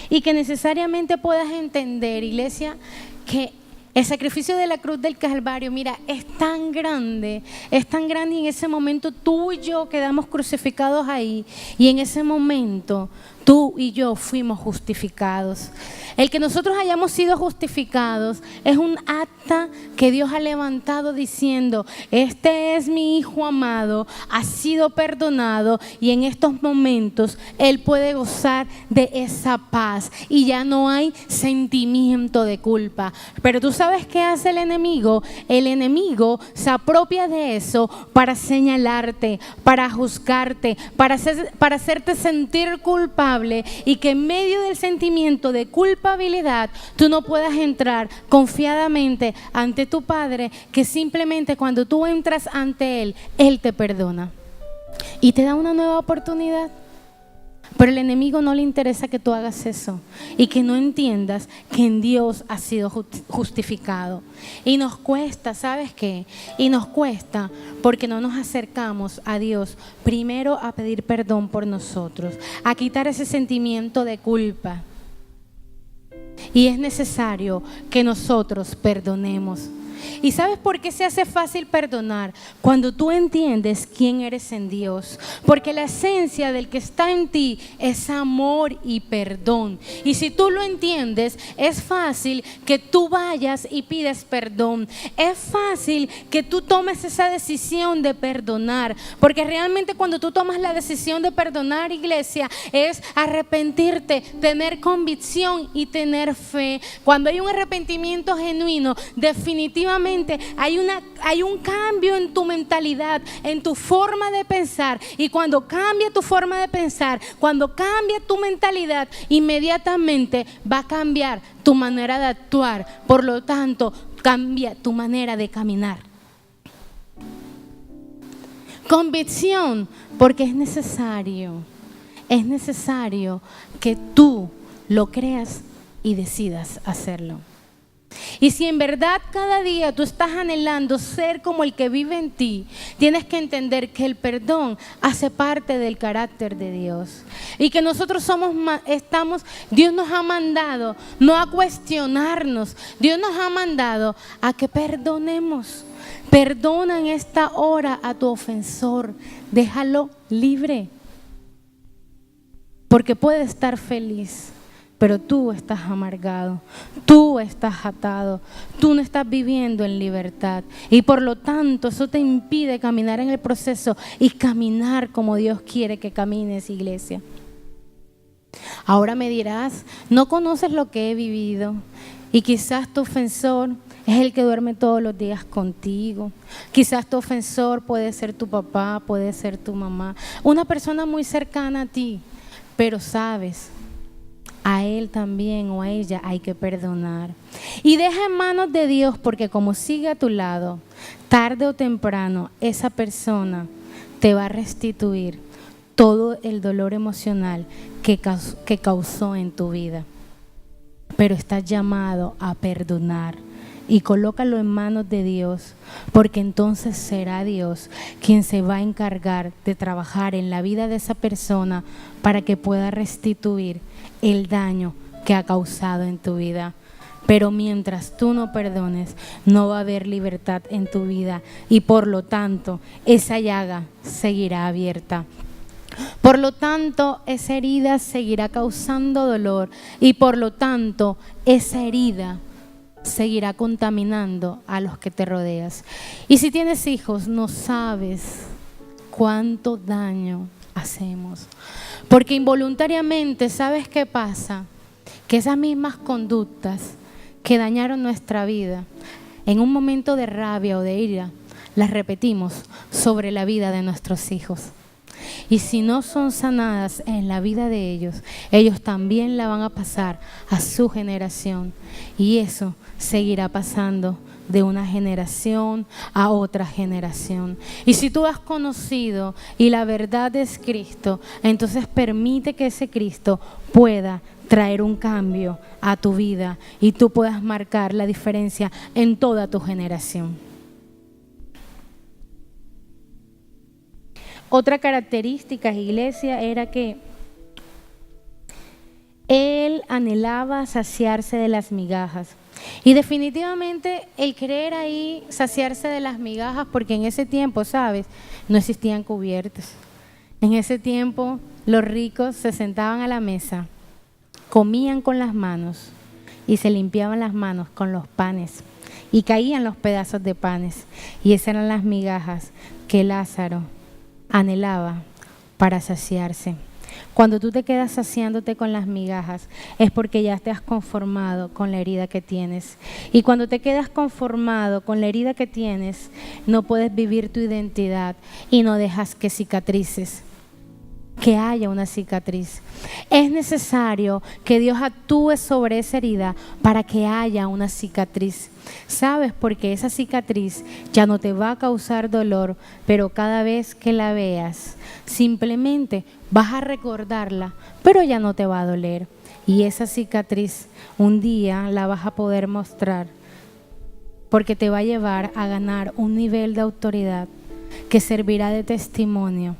Y que necesariamente puedas entender, iglesia, que el sacrificio de la cruz del Calvario, mira, es tan grande y en ese momento tú y yo quedamos crucificados ahí y en ese momento tú y yo fuimos justificados. El que nosotros hayamos sido justificados es un acta que Dios ha levantado diciendo, este es mi hijo amado, ha sido perdonado y en estos momentos Él puede gozar de esa paz y ya no hay sentimiento de culpa. Pero tú sabes qué hace el enemigo. El enemigo se apropia de eso para señalarte, para juzgarte, para hacerte sentir culpable culpable y que en medio del sentimiento de culpabilidad tú no puedas entrar confiadamente ante tu Padre, que simplemente cuando tú entras ante Él, Él te perdona y te da una nueva oportunidad. Pero el enemigo no le interesa que tú hagas eso y que no entiendas que en Dios has sido justificado. Y nos cuesta, ¿sabes qué? Y nos cuesta porque no nos acercamos a Dios primero a pedir perdón por nosotros, a quitar ese sentimiento de culpa. Y es necesario que nosotros perdonemos. ¿Y sabes por qué se hace fácil perdonar? Cuando tú entiendes quién eres en Dios. Porque la esencia del que está en ti es amor y perdón. Y si tú lo entiendes, es fácil que tú vayas y pides perdón. Es fácil que tú tomes esa decisión de perdonar. Porque realmente cuando tú tomas la decisión de perdonar, iglesia, es arrepentirte, tener convicción y tener fe. Cuando hay un arrepentimiento genuino, definitivamente hay un cambio en tu mentalidad, en tu forma de pensar. Y cuando cambia tu forma de pensar, cuando cambia tu mentalidad, inmediatamente va a cambiar tu manera de actuar. Por lo tanto, cambia tu manera de caminar. Convicción, porque es necesario que tú lo creas y decidas hacerlo. Y si en verdad cada día tú estás anhelando ser como el que vive en ti, tienes que entender que el perdón hace parte del carácter de Dios. Y que nosotros Dios nos ha mandado no a cuestionarnos, Dios nos ha mandado a que perdonemos. Perdona en esta hora a tu ofensor, déjalo libre. Porque puede estar feliz, pero tú estás amargado, tú estás atado, tú no estás viviendo en libertad. Y por lo tanto eso te impide caminar en el proceso y caminar como Dios quiere que camines, iglesia. Ahora me dirás, no conoces lo que he vivido y quizás tu ofensor es el que duerme todos los días contigo. Quizás tu ofensor puede ser tu papá, puede ser tu mamá, una persona muy cercana a ti, pero sabes, a él también o a ella hay que perdonar. Y deja en manos de Dios, porque como sigue a tu lado, tarde o temprano esa persona te va a restituir todo el dolor emocional que causó en tu vida. Pero estás llamado a perdonar. Y colócalo en manos de Dios, porque entonces será Dios quien se va a encargar de trabajar en la vida de esa persona para que pueda restituir el daño que ha causado en tu vida. Pero mientras tú no perdones, no va a haber libertad en tu vida y por lo tanto esa llaga seguirá abierta. Por lo tanto, esa herida seguirá causando dolor y por lo tanto esa herida seguirá contaminando a los que te rodeas. Y si tienes hijos, no sabes cuánto daño hacemos. Porque involuntariamente, ¿sabes qué pasa? Que esas mismas conductas que dañaron nuestra vida, en un momento de rabia o de ira, las repetimos sobre la vida de nuestros hijos. Y si no son sanadas en la vida de ellos, ellos también la van a pasar a su generación. Y eso seguirá pasando de una generación a otra generación. Y si tú has conocido y la verdad es Cristo, entonces permite que ese Cristo pueda traer un cambio a tu vida y tú puedas marcar la diferencia en toda tu generación. Otra característica, iglesia, era que él anhelaba saciarse de las migajas. Y definitivamente el querer ahí saciarse de las migajas, porque en ese tiempo, ¿sabes? No existían cubiertos. En ese tiempo los ricos se sentaban a la mesa, comían con las manos y se limpiaban las manos con los panes. Y caían los pedazos de panes. Y esas eran las migajas que Lázaro anhelaba para saciarse. Cuando tú te quedas saciándote con las migajas es porque ya te has conformado con la herida que tienes. Y cuando te quedas conformado con la herida que tienes, no puedes vivir tu identidad y no dejas que cicatrices. que haya una cicatriz. Es necesario que Dios actúe sobre esa herida para que haya una cicatriz. ¿Sabes? Porque esa cicatriz ya no te va a causar dolor, pero cada vez que la veas, simplemente vas a recordarla, pero ya no te va a doler. Y esa cicatriz un día la vas a poder mostrar, porque te va a llevar a ganar un nivel de autoridad que servirá de testimonio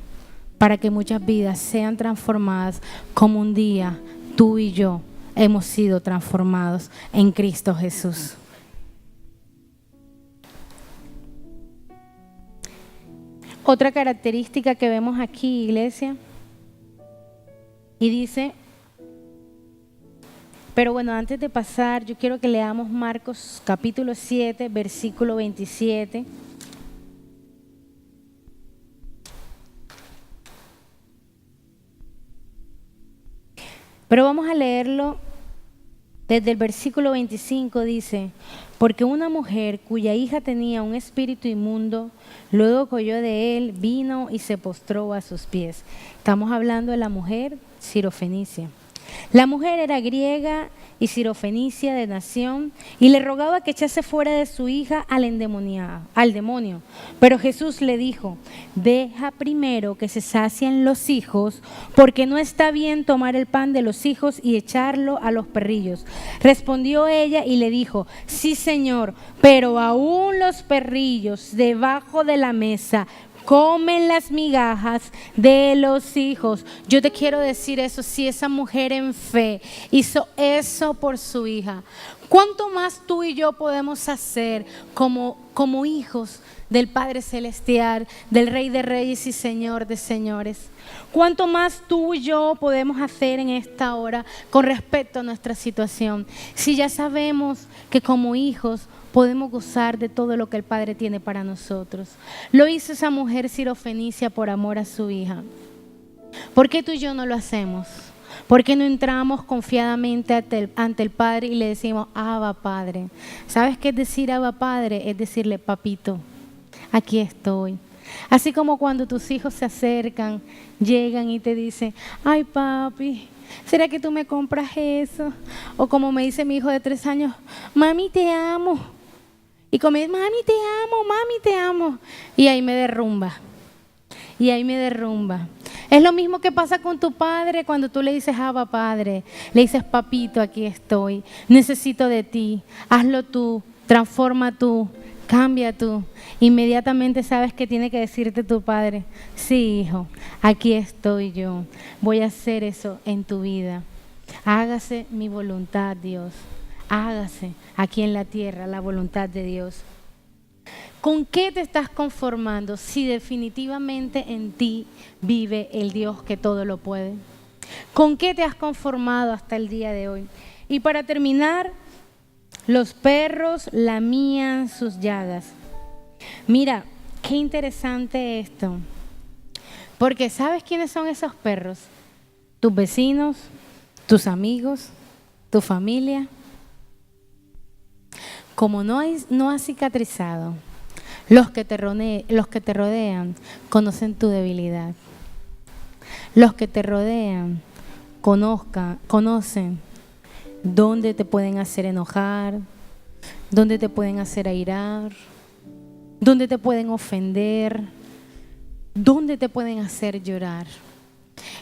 para que muchas vidas sean transformadas como un día tú y yo hemos sido transformados en Cristo Jesús. Otra característica que vemos aquí, iglesia, y dice, pero bueno, antes de pasar, yo quiero que leamos Marcos capítulo 7, versículo 27. Pero vamos a leerlo desde el versículo 25, dice, porque una mujer cuya hija tenía un espíritu inmundo, luego que oyó de él, vino y se postró a sus pies. Estamos hablando de la mujer sirofenicia. La mujer era griega y sirofenicia de nación y le rogaba que echase fuera de su hija al demonio. Pero Jesús le dijo, deja primero que se sacien los hijos, porque no está bien tomar el pan de los hijos y echarlo a los perrillos. Respondió ella y le dijo, sí, Señor, pero aún los perrillos debajo de la mesa comen las migajas de los hijos. Yo te quiero decir eso, si esa mujer en fe hizo eso por su hija, ¿cuánto más tú y yo podemos hacer como hijos del Padre Celestial, del Rey de Reyes y Señor de Señores? ¿Cuánto más tú y yo podemos hacer en esta hora con respecto a nuestra situación? Si ya sabemos que como hijos podemos gozar de todo lo que el Padre tiene para nosotros. Lo hizo esa mujer sirofenicia por amor a su hija. ¿Por qué tú y yo no lo hacemos? ¿Por qué no entramos confiadamente ante el Padre y le decimos, Abba Padre? ¿Sabes qué es decir Abba Padre? Es decirle, papito, aquí estoy. Así como cuando tus hijos se acercan, llegan y te dicen, ay papi, ¿será que tú me compras eso? O como me dice mi hijo de 3 años, mami te amo. Y como dice, mami te amo. Y ahí me derrumba. Es lo mismo que pasa con tu padre cuando tú le dices, Abba Padre. Le dices, papito, aquí estoy. Necesito de ti. Hazlo tú. Transforma tú. Cambia tú. Inmediatamente sabes que tiene que decirte tu padre, sí, hijo, aquí estoy yo. Voy a hacer eso en tu vida. Hágase mi voluntad, Dios. Hágase aquí en la tierra la voluntad de Dios. ¿Con qué te estás conformando si definitivamente en ti vive el Dios que todo lo puede? ¿Con qué te has conformado hasta el día de hoy? Y para terminar, los perros lamían sus llagas. Mira, qué interesante esto. Porque ¿sabes quiénes son esos perros? Tus vecinos, tus amigos, tu familia. Como no has cicatrizado, los que te rodean conocen tu debilidad. Los que te rodean conocen dónde te pueden hacer enojar, dónde te pueden hacer airar, dónde te pueden ofender, dónde te pueden hacer llorar.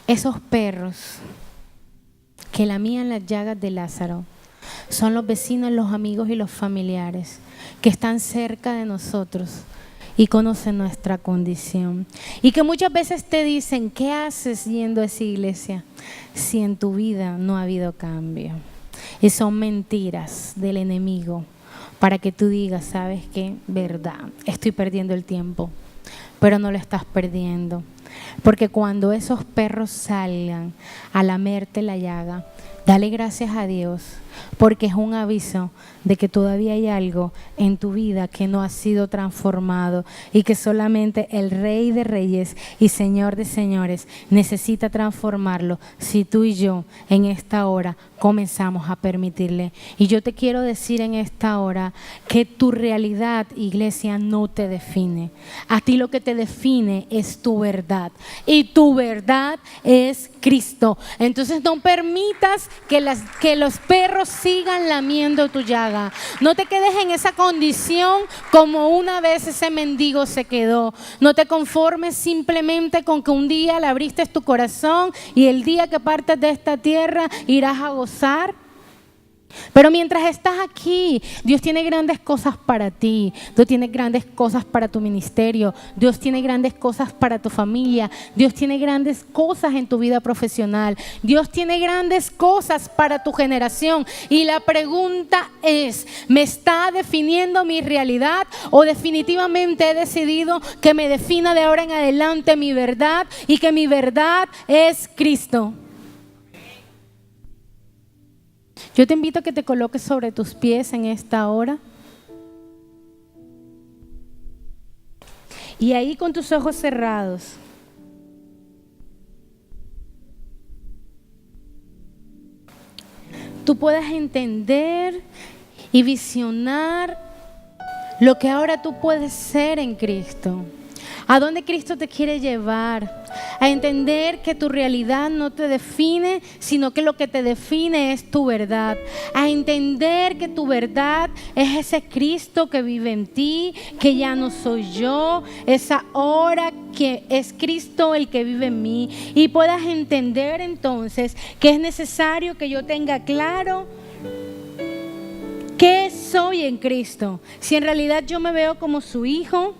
Esos perros que lamían las llagas de Lázaro son los vecinos, los amigos y los familiares que están cerca de nosotros y conocen nuestra condición. Y que muchas veces te dicen, ¿qué haces yendo a esa iglesia si en tu vida no ha habido cambio? Y son mentiras del enemigo para que tú digas, ¿sabes qué? Verdad, estoy perdiendo el tiempo, pero no lo estás perdiendo. Porque cuando esos perros salgan a lamerte la llaga, Dale gracias a Dios, porque es un aviso de que todavía hay algo en tu vida que no ha sido transformado y que solamente el Rey de Reyes y Señor de Señores necesita transformarlo si tú y yo en esta hora comenzamos a permitirle. Y yo te quiero decir en esta hora que tu realidad, iglesia, no te define. A ti lo que te define es tu verdad y tu verdad es Cristo. Entonces no permitas que los perros sigan lamiendo tu llaga. No te quedes en esa condición como una vez ese mendigo se quedó. No te conformes simplemente con que un día le abriste tu corazón y el día que partes de esta tierra irás a gozar. Pero mientras estás aquí, Dios tiene grandes cosas para ti. Dios tiene grandes cosas para tu ministerio. Dios tiene grandes cosas para tu familia. Dios tiene grandes cosas en tu vida profesional. Dios tiene grandes cosas para tu generación. Y la pregunta es, ¿me está definiendo mi realidad o definitivamente he decidido que me defina de ahora en adelante mi verdad y que mi verdad es Cristo? Yo te invito a que te coloques sobre tus pies en esta hora. Y ahí con tus ojos cerrados, tú puedas entender y visionar lo que ahora tú puedes ser en Cristo. ¿A dónde Cristo te quiere llevar? A entender que tu realidad no te define, sino que lo que te define es tu verdad. A entender que tu verdad es ese Cristo que vive en ti, que ya no soy yo, esa hora que es Cristo el que vive en mí. Y puedas entender entonces que es necesario que yo tenga claro ¿qué soy en Cristo? Si en realidad yo me veo como su hijo,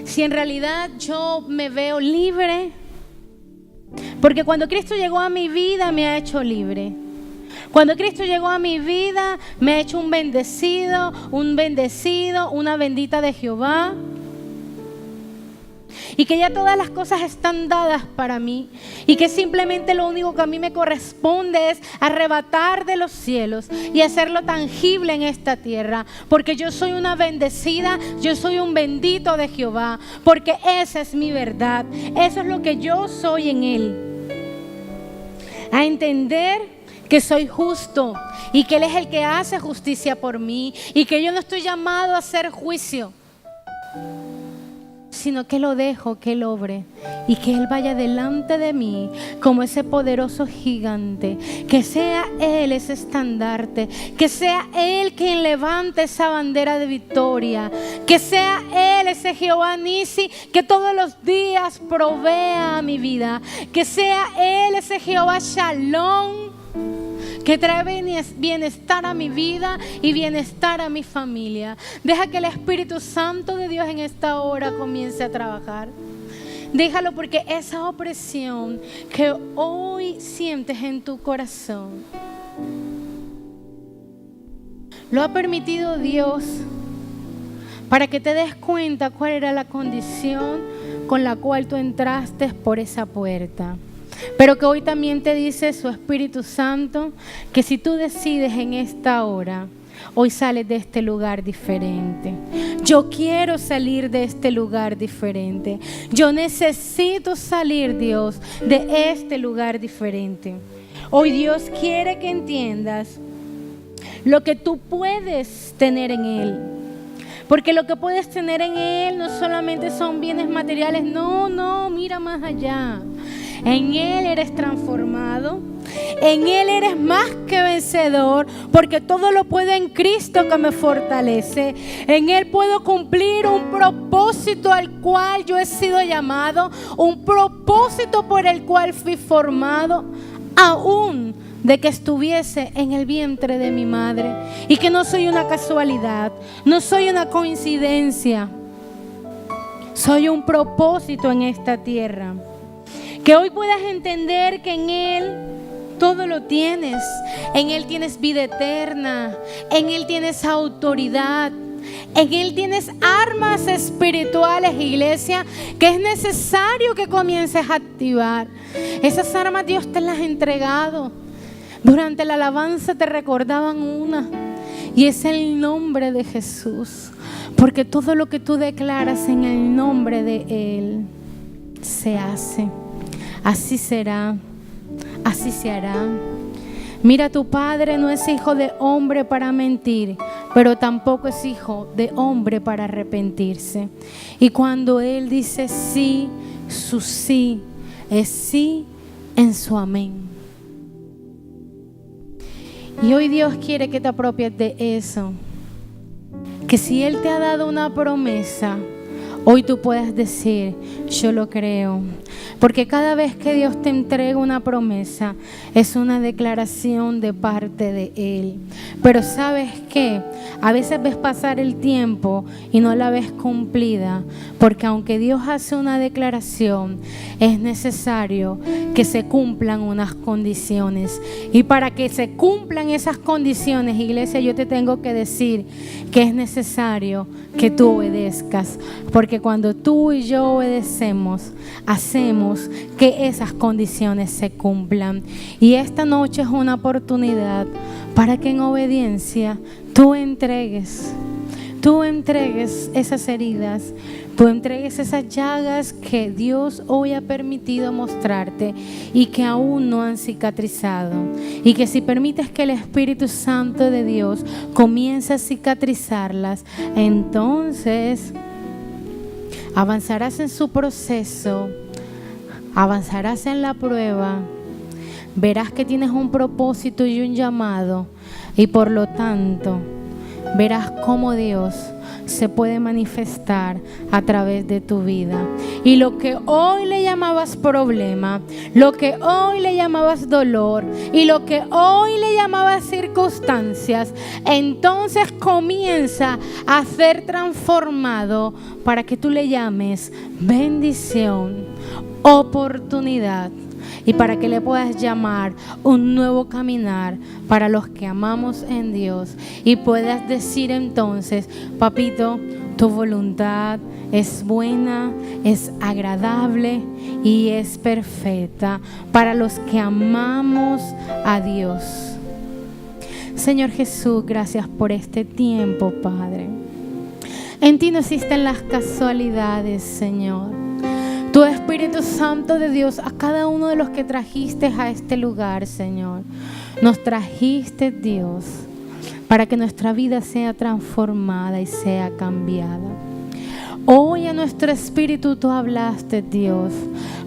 si en realidad yo me veo libre. Porque cuando Cristo llegó a mi vida me ha hecho libre. Cuando Cristo llegó a mi vida me ha hecho un bendecido, una bendita de Jehová. Y que ya todas las cosas están dadas para mí y que simplemente lo único que a mí me corresponde es arrebatar de los cielos y hacerlo tangible en esta tierra, porque yo soy una bendecida, yo soy un bendito de Jehová, porque esa es mi verdad, eso es lo que yo soy en Él. A entender que soy justo y que Él es el que hace justicia por mí y que yo no estoy llamado a hacer juicio, sino que lo dejo que Él obre y que Él vaya delante de mí como ese poderoso gigante, que sea Él ese estandarte, que sea Él quien levante esa bandera de victoria, que sea Él ese Jehová Nisi que todos los días provea a mi vida, que sea Él ese Jehová Shalom que trae bienestar a mi vida y bienestar a mi familia. Deja que el Espíritu Santo de Dios en esta hora comience a trabajar. Déjalo, porque esa opresión que hoy sientes en tu corazón lo ha permitido Dios para que te des cuenta cuál era la condición con la cual tú entraste por esa puerta. Pero que hoy también te dice su Espíritu Santo que si tú decides en esta hora, hoy sales de este lugar diferente. Yo quiero salir de este lugar diferente. Yo necesito salir, Dios, de este lugar diferente. Hoy Dios quiere que entiendas lo que tú puedes tener en Él. Porque lo que puedes tener en Él no solamente son bienes materiales. No, mira más allá. En Él eres transformado. En Él eres más que vencedor, porque todo lo puedo en Cristo que me fortalece. En Él puedo cumplir un propósito al cual yo he sido llamado, un propósito por el cual fui formado, aún de que estuviese en el vientre de mi madre. Y que no soy una casualidad, no soy una coincidencia, soy un propósito en esta tierra. Que hoy puedas entender que en Él todo lo tienes. En Él tienes vida eterna. En Él tienes autoridad. En Él tienes armas espirituales, iglesia, que es necesario que comiences a activar. Esas armas Dios te las ha entregado Durante la alabanza te recordaban una, y es el nombre de Jesús. Porque todo lo que tú declaras en el nombre de Él se hace. Así será, así se hará. Mira, tu Padre no es hijo de hombre para mentir, pero tampoco es hijo de hombre para arrepentirse. Y cuando Él dice sí, su sí es sí en su amén. Y hoy Dios quiere que te apropies de eso. Que si Él te ha dado una promesa, hoy tú puedas decir, yo lo creo. Porque cada vez que Dios te entrega una promesa, es una declaración de parte de Él. Pero ¿sabes qué? A veces ves pasar el tiempo y no la ves cumplida. Porque aunque Dios hace una declaración, es necesario que se cumplan unas condiciones. Y para que se cumplan esas condiciones, iglesia, yo te tengo que decir que es necesario que tú obedezcas. Porque cuando tú y yo obedecemos, hacemos que esas condiciones se cumplan. Y esta noche es una oportunidad para que en obediencia tú entregues esas heridas, tú entregues esas llagas que Dios hoy ha permitido mostrarte y que aún no han cicatrizado. Y que si permites que el Espíritu Santo de Dios comience a cicatrizarlas, entonces avanzarás en su proceso, avanzarás en la prueba, verás que tienes un propósito y un llamado, y por lo tanto verás cómo Dios se puede manifestar a través de tu vida. Y lo que hoy le llamabas problema, lo que hoy le llamabas dolor y lo que hoy le llamabas circunstancias, entonces comienza a ser transformado para que tú le llames bendición, oportunidad, y para que le puedas llamar un nuevo caminar para los que amamos en Dios. Y puedas decir entonces, papito, tu voluntad es buena, es agradable y es perfecta para los que amamos a Dios. Señor Jesús, gracias por este tiempo, Padre. En ti no existen las casualidades, Señor. Tu Espíritu Santo de Dios, a cada uno de los que trajiste a este lugar, Señor, nos trajiste, Dios, para que nuestra vida sea transformada y sea cambiada. Hoy a nuestro espíritu tú hablaste, Dios,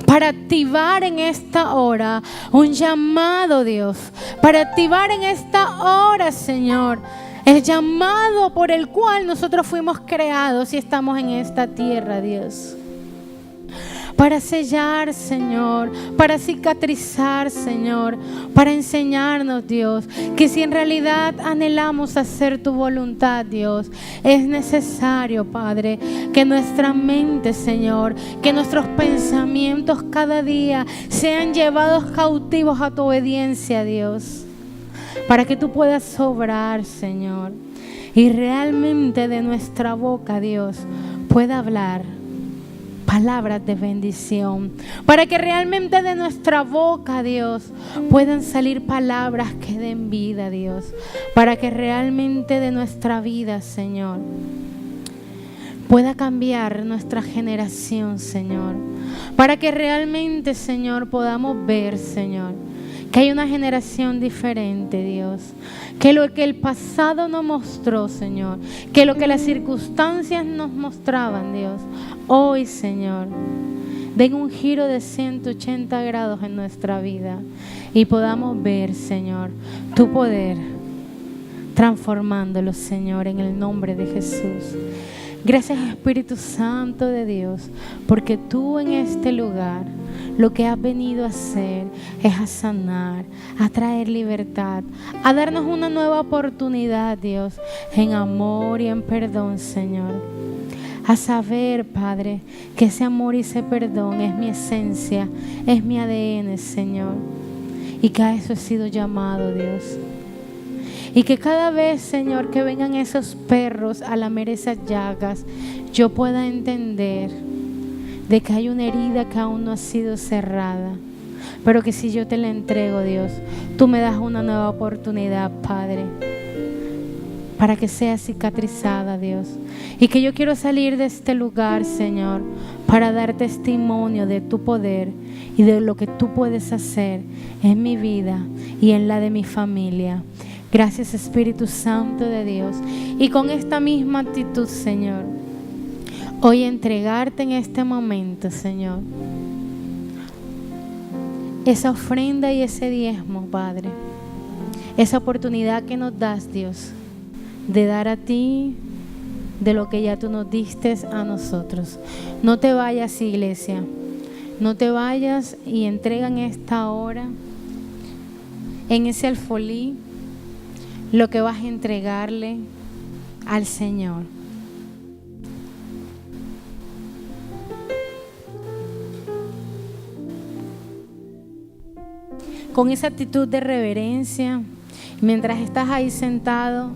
para activar en esta hora un llamado, Dios, para activar en esta hora, Señor, el llamado por el cual nosotros fuimos creados y estamos en esta tierra, Dios. Para sellar, Señor, para cicatrizar, Señor, para enseñarnos, Dios, que si en realidad anhelamos hacer tu voluntad, Dios, es necesario, Padre, que nuestra mente, Señor, que nuestros pensamientos cada día sean llevados cautivos a tu obediencia, Dios, para que tú puedas obrar, Señor, y realmente de nuestra boca, Dios, pueda hablar palabras de bendición, para que realmente de nuestra boca, Dios, puedan salir palabras que den vida, Dios, para que realmente de nuestra vida, Señor, pueda cambiar nuestra generación, Señor, para que realmente, Señor, podamos ver, Señor, que hay una generación diferente, Dios, que lo que el pasado nos mostró, Señor, que lo que las circunstancias nos mostraban, Dios, hoy, Señor, den un giro de 180 grados en nuestra vida y podamos ver, Señor, tu poder transformándolo, Señor, en el nombre de Jesús. Gracias, Espíritu Santo de Dios, porque tú en este lugar lo que has venido a hacer es a sanar, a traer libertad, a darnos una nueva oportunidad, Dios, en amor y en perdón, Señor. A saber, Padre, que ese amor y ese perdón es mi esencia, es mi ADN, Señor, y que a eso he sido llamado, Dios. Y que cada vez, Señor, que vengan esos perros a lamer esas llagas, yo pueda entender de que hay una herida que aún no ha sido cerrada. pero que si yo te la entrego, Dios, tú me das una nueva oportunidad, Padre, para que sea cicatrizada, Dios. Y que yo quiero salir de este lugar, Señor, para dar testimonio de tu poder y de lo que tú puedes hacer en mi vida y en la de mi familia. Gracias, Espíritu Santo de Dios. Y con esta misma actitud, Señor, hoy entregarte en este momento, Señor, esa ofrenda y ese diezmo, Padre, esa oportunidad que nos das, Dios, de dar a ti de lo que ya tú nos diste a nosotros. No te vayas, iglesia, no te vayas, y entrega en esta hora, en ese alfolí, lo que vas a entregarle al Señor. Con esa actitud de reverencia, mientras estás ahí sentado,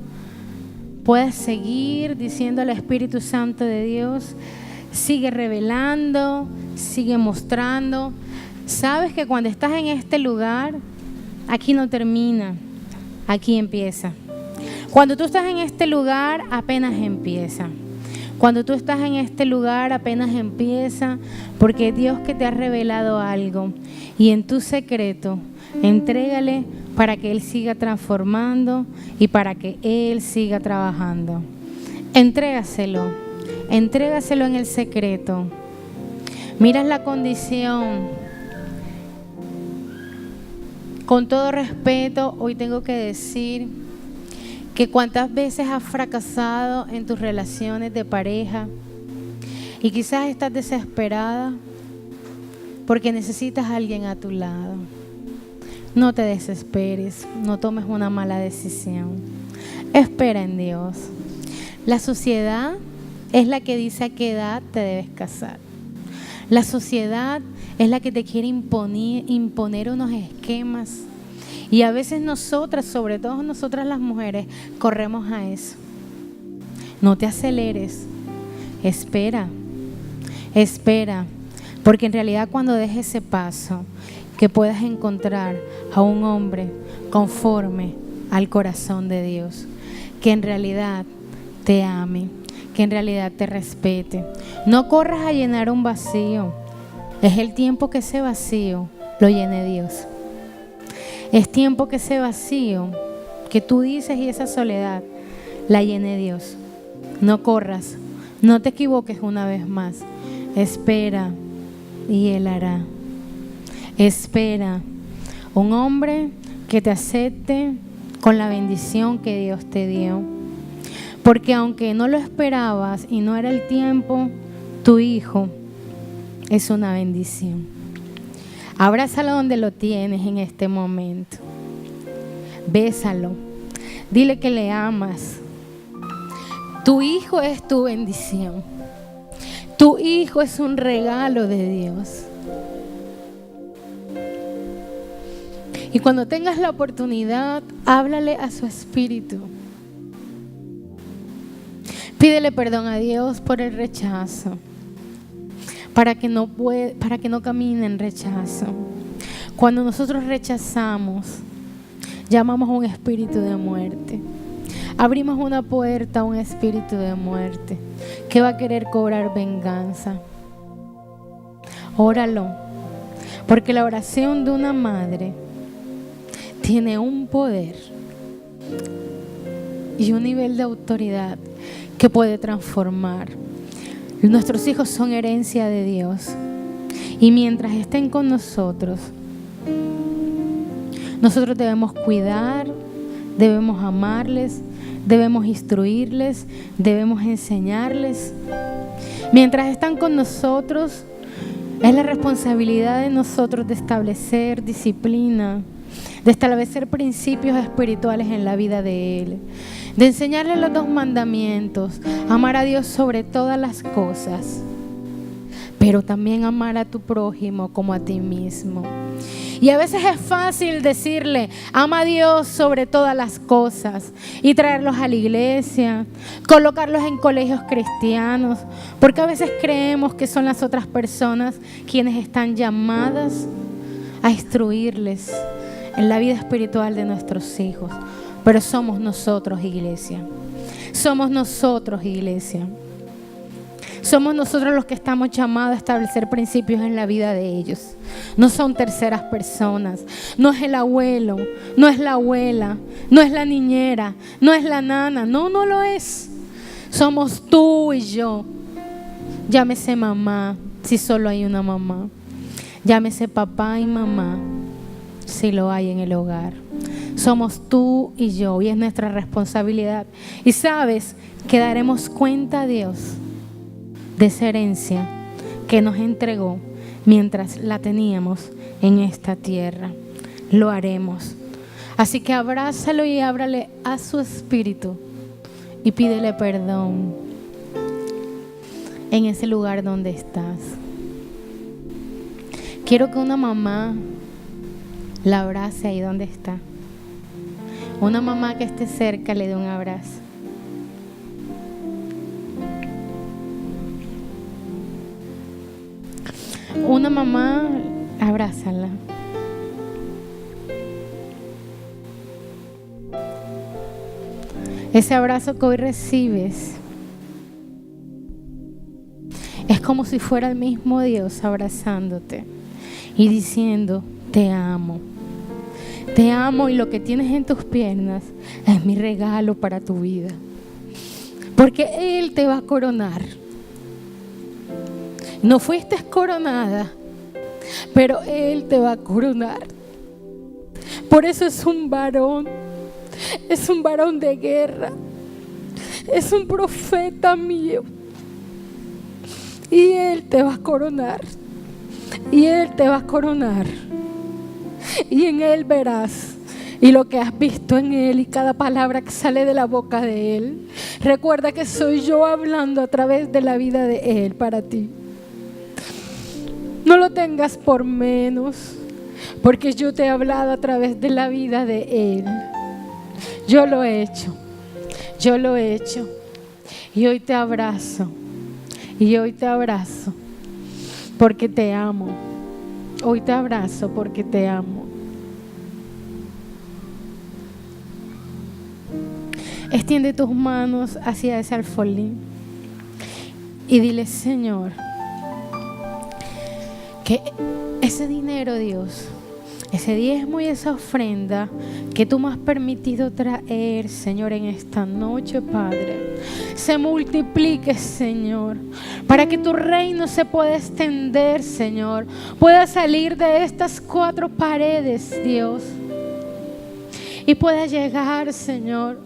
puedes seguir diciendo al Espíritu Santo de Dios, sigue revelando, sigue mostrando. Sabes que cuando estás en este lugar, aquí no termina, aquí empieza. Cuando tú estás en este lugar, apenas empieza. Cuando tú estás en este lugar, apenas empieza, porque Dios que te ha revelado algo, y en tu secreto, entrégale para que Él siga transformando y para que Él siga trabajando. Entrégaselo en el secreto. Miras la condición. Con todo respeto, hoy tengo que decir que cuántas veces has fracasado en tus relaciones de pareja y quizás estás desesperada porque necesitas a alguien a tu lado. No te desesperes, no tomes una mala decisión. Espera en Dios. La sociedad es la que dice a qué edad te debes casar. La sociedad es la que te quiere imponer unos esquemas. Y a veces nosotras, sobre todo nosotras las mujeres, corremos a eso. No te aceleres. Espera. Porque en realidad cuando des ese paso, que puedas encontrar a un hombre conforme al corazón de Dios, que en realidad te ame, que en realidad te respete. No corras a llenar un vacío. Es el tiempo que ese vacío lo llene Dios. Es tiempo que ese vacío que tú dices y esa soledad la llene Dios. No corras, no te equivoques una vez más. Espera y Él hará. Espera un hombre que te acepte con la bendición que Dios te dio. Porque aunque no lo esperabas y no era el tiempo, tu hijo es una bendición. Abrázalo donde lo tienes en este momento. Bésalo. Dile que le amas. Tu hijo es tu bendición. Tu hijo es un regalo de Dios. Y cuando tengas la oportunidad, háblale a su espíritu. Pídele perdón a Dios por el rechazo, para que no camine en rechazo. Cuando nosotros rechazamos, llamamos a un espíritu de muerte. Abrimos una puerta a un espíritu de muerte que va a querer cobrar venganza. Óralo, porque la oración de una madre tiene un poder y un nivel de autoridad que puede transformar. Nuestros hijos son herencia de Dios, y mientras estén con nosotros, nosotros debemos cuidar, debemos amarles, debemos instruirles, debemos enseñarles. Mientras están con nosotros, es la responsabilidad de nosotros de establecer disciplina, de establecer principios espirituales en la vida de Él, de enseñarle los 2 mandamientos: amar a Dios sobre todas las cosas, pero también amar a tu prójimo como a ti mismo. Y a veces es fácil decirle: ama a Dios sobre todas las cosas, y traerlos a la iglesia, colocarlos en colegios cristianos, porque a veces creemos que son las otras personas quienes están llamadas a instruirles en la vida espiritual de nuestros hijos. Pero somos nosotros, iglesia. Somos nosotros, iglesia. Somos nosotros los que estamos llamados a establecer principios en la vida de ellos. No son terceras personas. No es el abuelo, no es la abuela, no es la niñera, no es la nana. No, no lo es. Somos tú y yo. Llámese mamá, si solo hay una mamá. Llámese papá y mamá, si lo hay en el hogar. Somos tú y yo, y es nuestra responsabilidad. Y sabes que daremos cuenta a Dios de esa herencia que nos entregó mientras la teníamos en esta tierra. Lo haremos. Así que abrázalo y ábrale a su espíritu y pídele perdón en ese lugar donde estás. Quiero que una mamá la abrace ahí donde está. Una mamá que esté cerca le dé un abrazo. Una mamá, abrázala. Ese abrazo que hoy recibes es como si fuera el mismo Dios abrazándote y diciendo: te amo. Te amo, y lo que tienes en tus piernas es mi regalo para tu vida. Porque Él te va a coronar. No fuiste coronada, pero Él te va a coronar. Por eso es un varón de guerra, es un profeta mío. Y Él te va a coronar, y Él te va a coronar. Y en Él verás, y lo que has visto en Él, y cada palabra que sale de la boca de Él, recuerda que soy yo hablando a través de la vida de Él para ti. No lo tengas por menos, porque yo te he hablado a través de la vida de Él. Yo lo he hecho, yo lo he hecho. Y hoy te abrazo, y hoy te abrazo, porque te amo. Hoy te abrazo porque te amo. Extiende tus manos hacia ese alfolí y dile: Señor, que ese dinero, Dios, ese diezmo y esa ofrenda que tú me has permitido traer, Señor, en esta noche, Padre, se multiplique, Señor, para que tu reino se pueda extender, Señor, pueda salir de estas 4 paredes, Dios, y pueda llegar, Señor,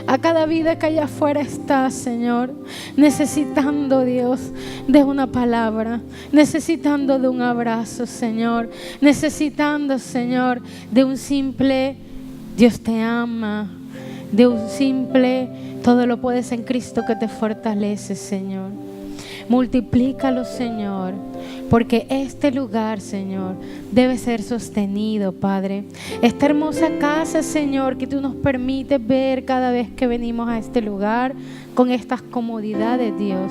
a cada vida que allá afuera está, Señor, necesitando, Dios, de una palabra, necesitando de un abrazo, Señor, necesitando, Señor, de un simple Dios te ama, de un simple todo lo puedes en Cristo que te fortalece, Señor. Multiplícalo, Señor, porque este lugar, Señor, debe ser sostenido, Padre. Esta hermosa casa, Señor, que tú nos permites ver cada vez que venimos a este lugar con estas comodidades, Dios,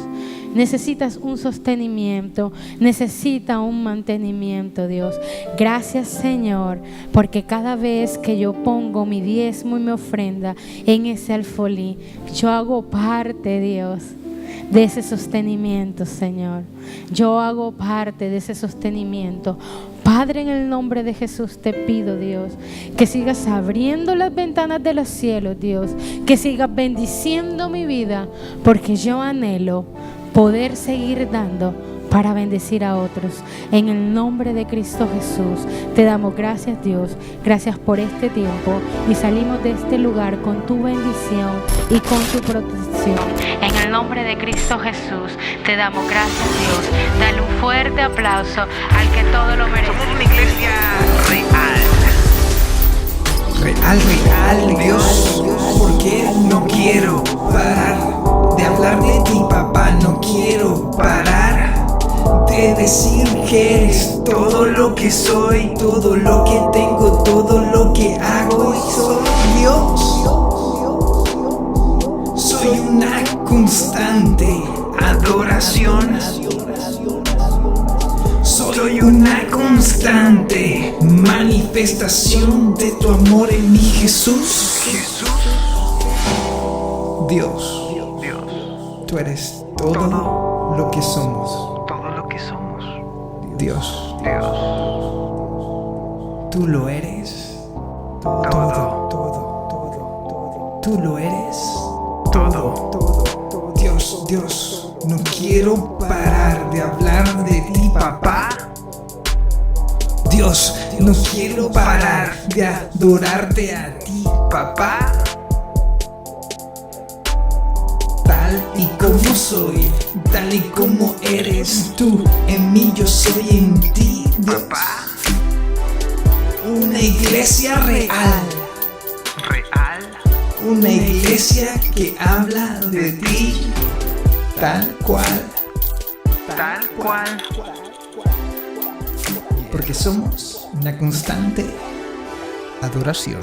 necesitas un sostenimiento, necesita un mantenimiento, Dios. Gracias, Señor, porque cada vez que yo pongo mi diezmo y mi ofrenda en ese alfolí, yo hago parte, Dios, de ese sostenimiento, Señor. Yo hago parte de ese sostenimiento. Padre, en el nombre de Jesús te pido, Dios, que sigas abriendo las ventanas de los cielos, Dios, que sigas bendiciendo mi vida, porque yo anhelo poder seguir dando para bendecir a otros. En el nombre de Cristo Jesús te damos gracias, Dios. Gracias por este tiempo, y salimos de este lugar con tu bendición y con tu protección. En el nombre de Cristo Jesús te damos gracias, Dios. Dale un fuerte aplauso al que todo lo merece. Somos una iglesia real, Dios, porque no quiero parar de hablar de ti, papá. No quiero parar de decir que eres todo lo que soy, todo lo que tengo, todo lo que hago. Y soy Dios, soy una constante adoración. Soy Soy una constante manifestación de tu amor en mi Jesús. Dios, tú eres todo lo que somos. Dios, tú lo eres todo. Tú lo eres todo. Dios, no quiero parar de hablar de ti, papá. Dios, no quiero parar de adorarte a ti, papá. Tal y como soy, tal y como eres tú, en mí yo soy en ti, Dios. Una iglesia real. Una iglesia que habla de ti, tal cual. Porque somos una constante adoración.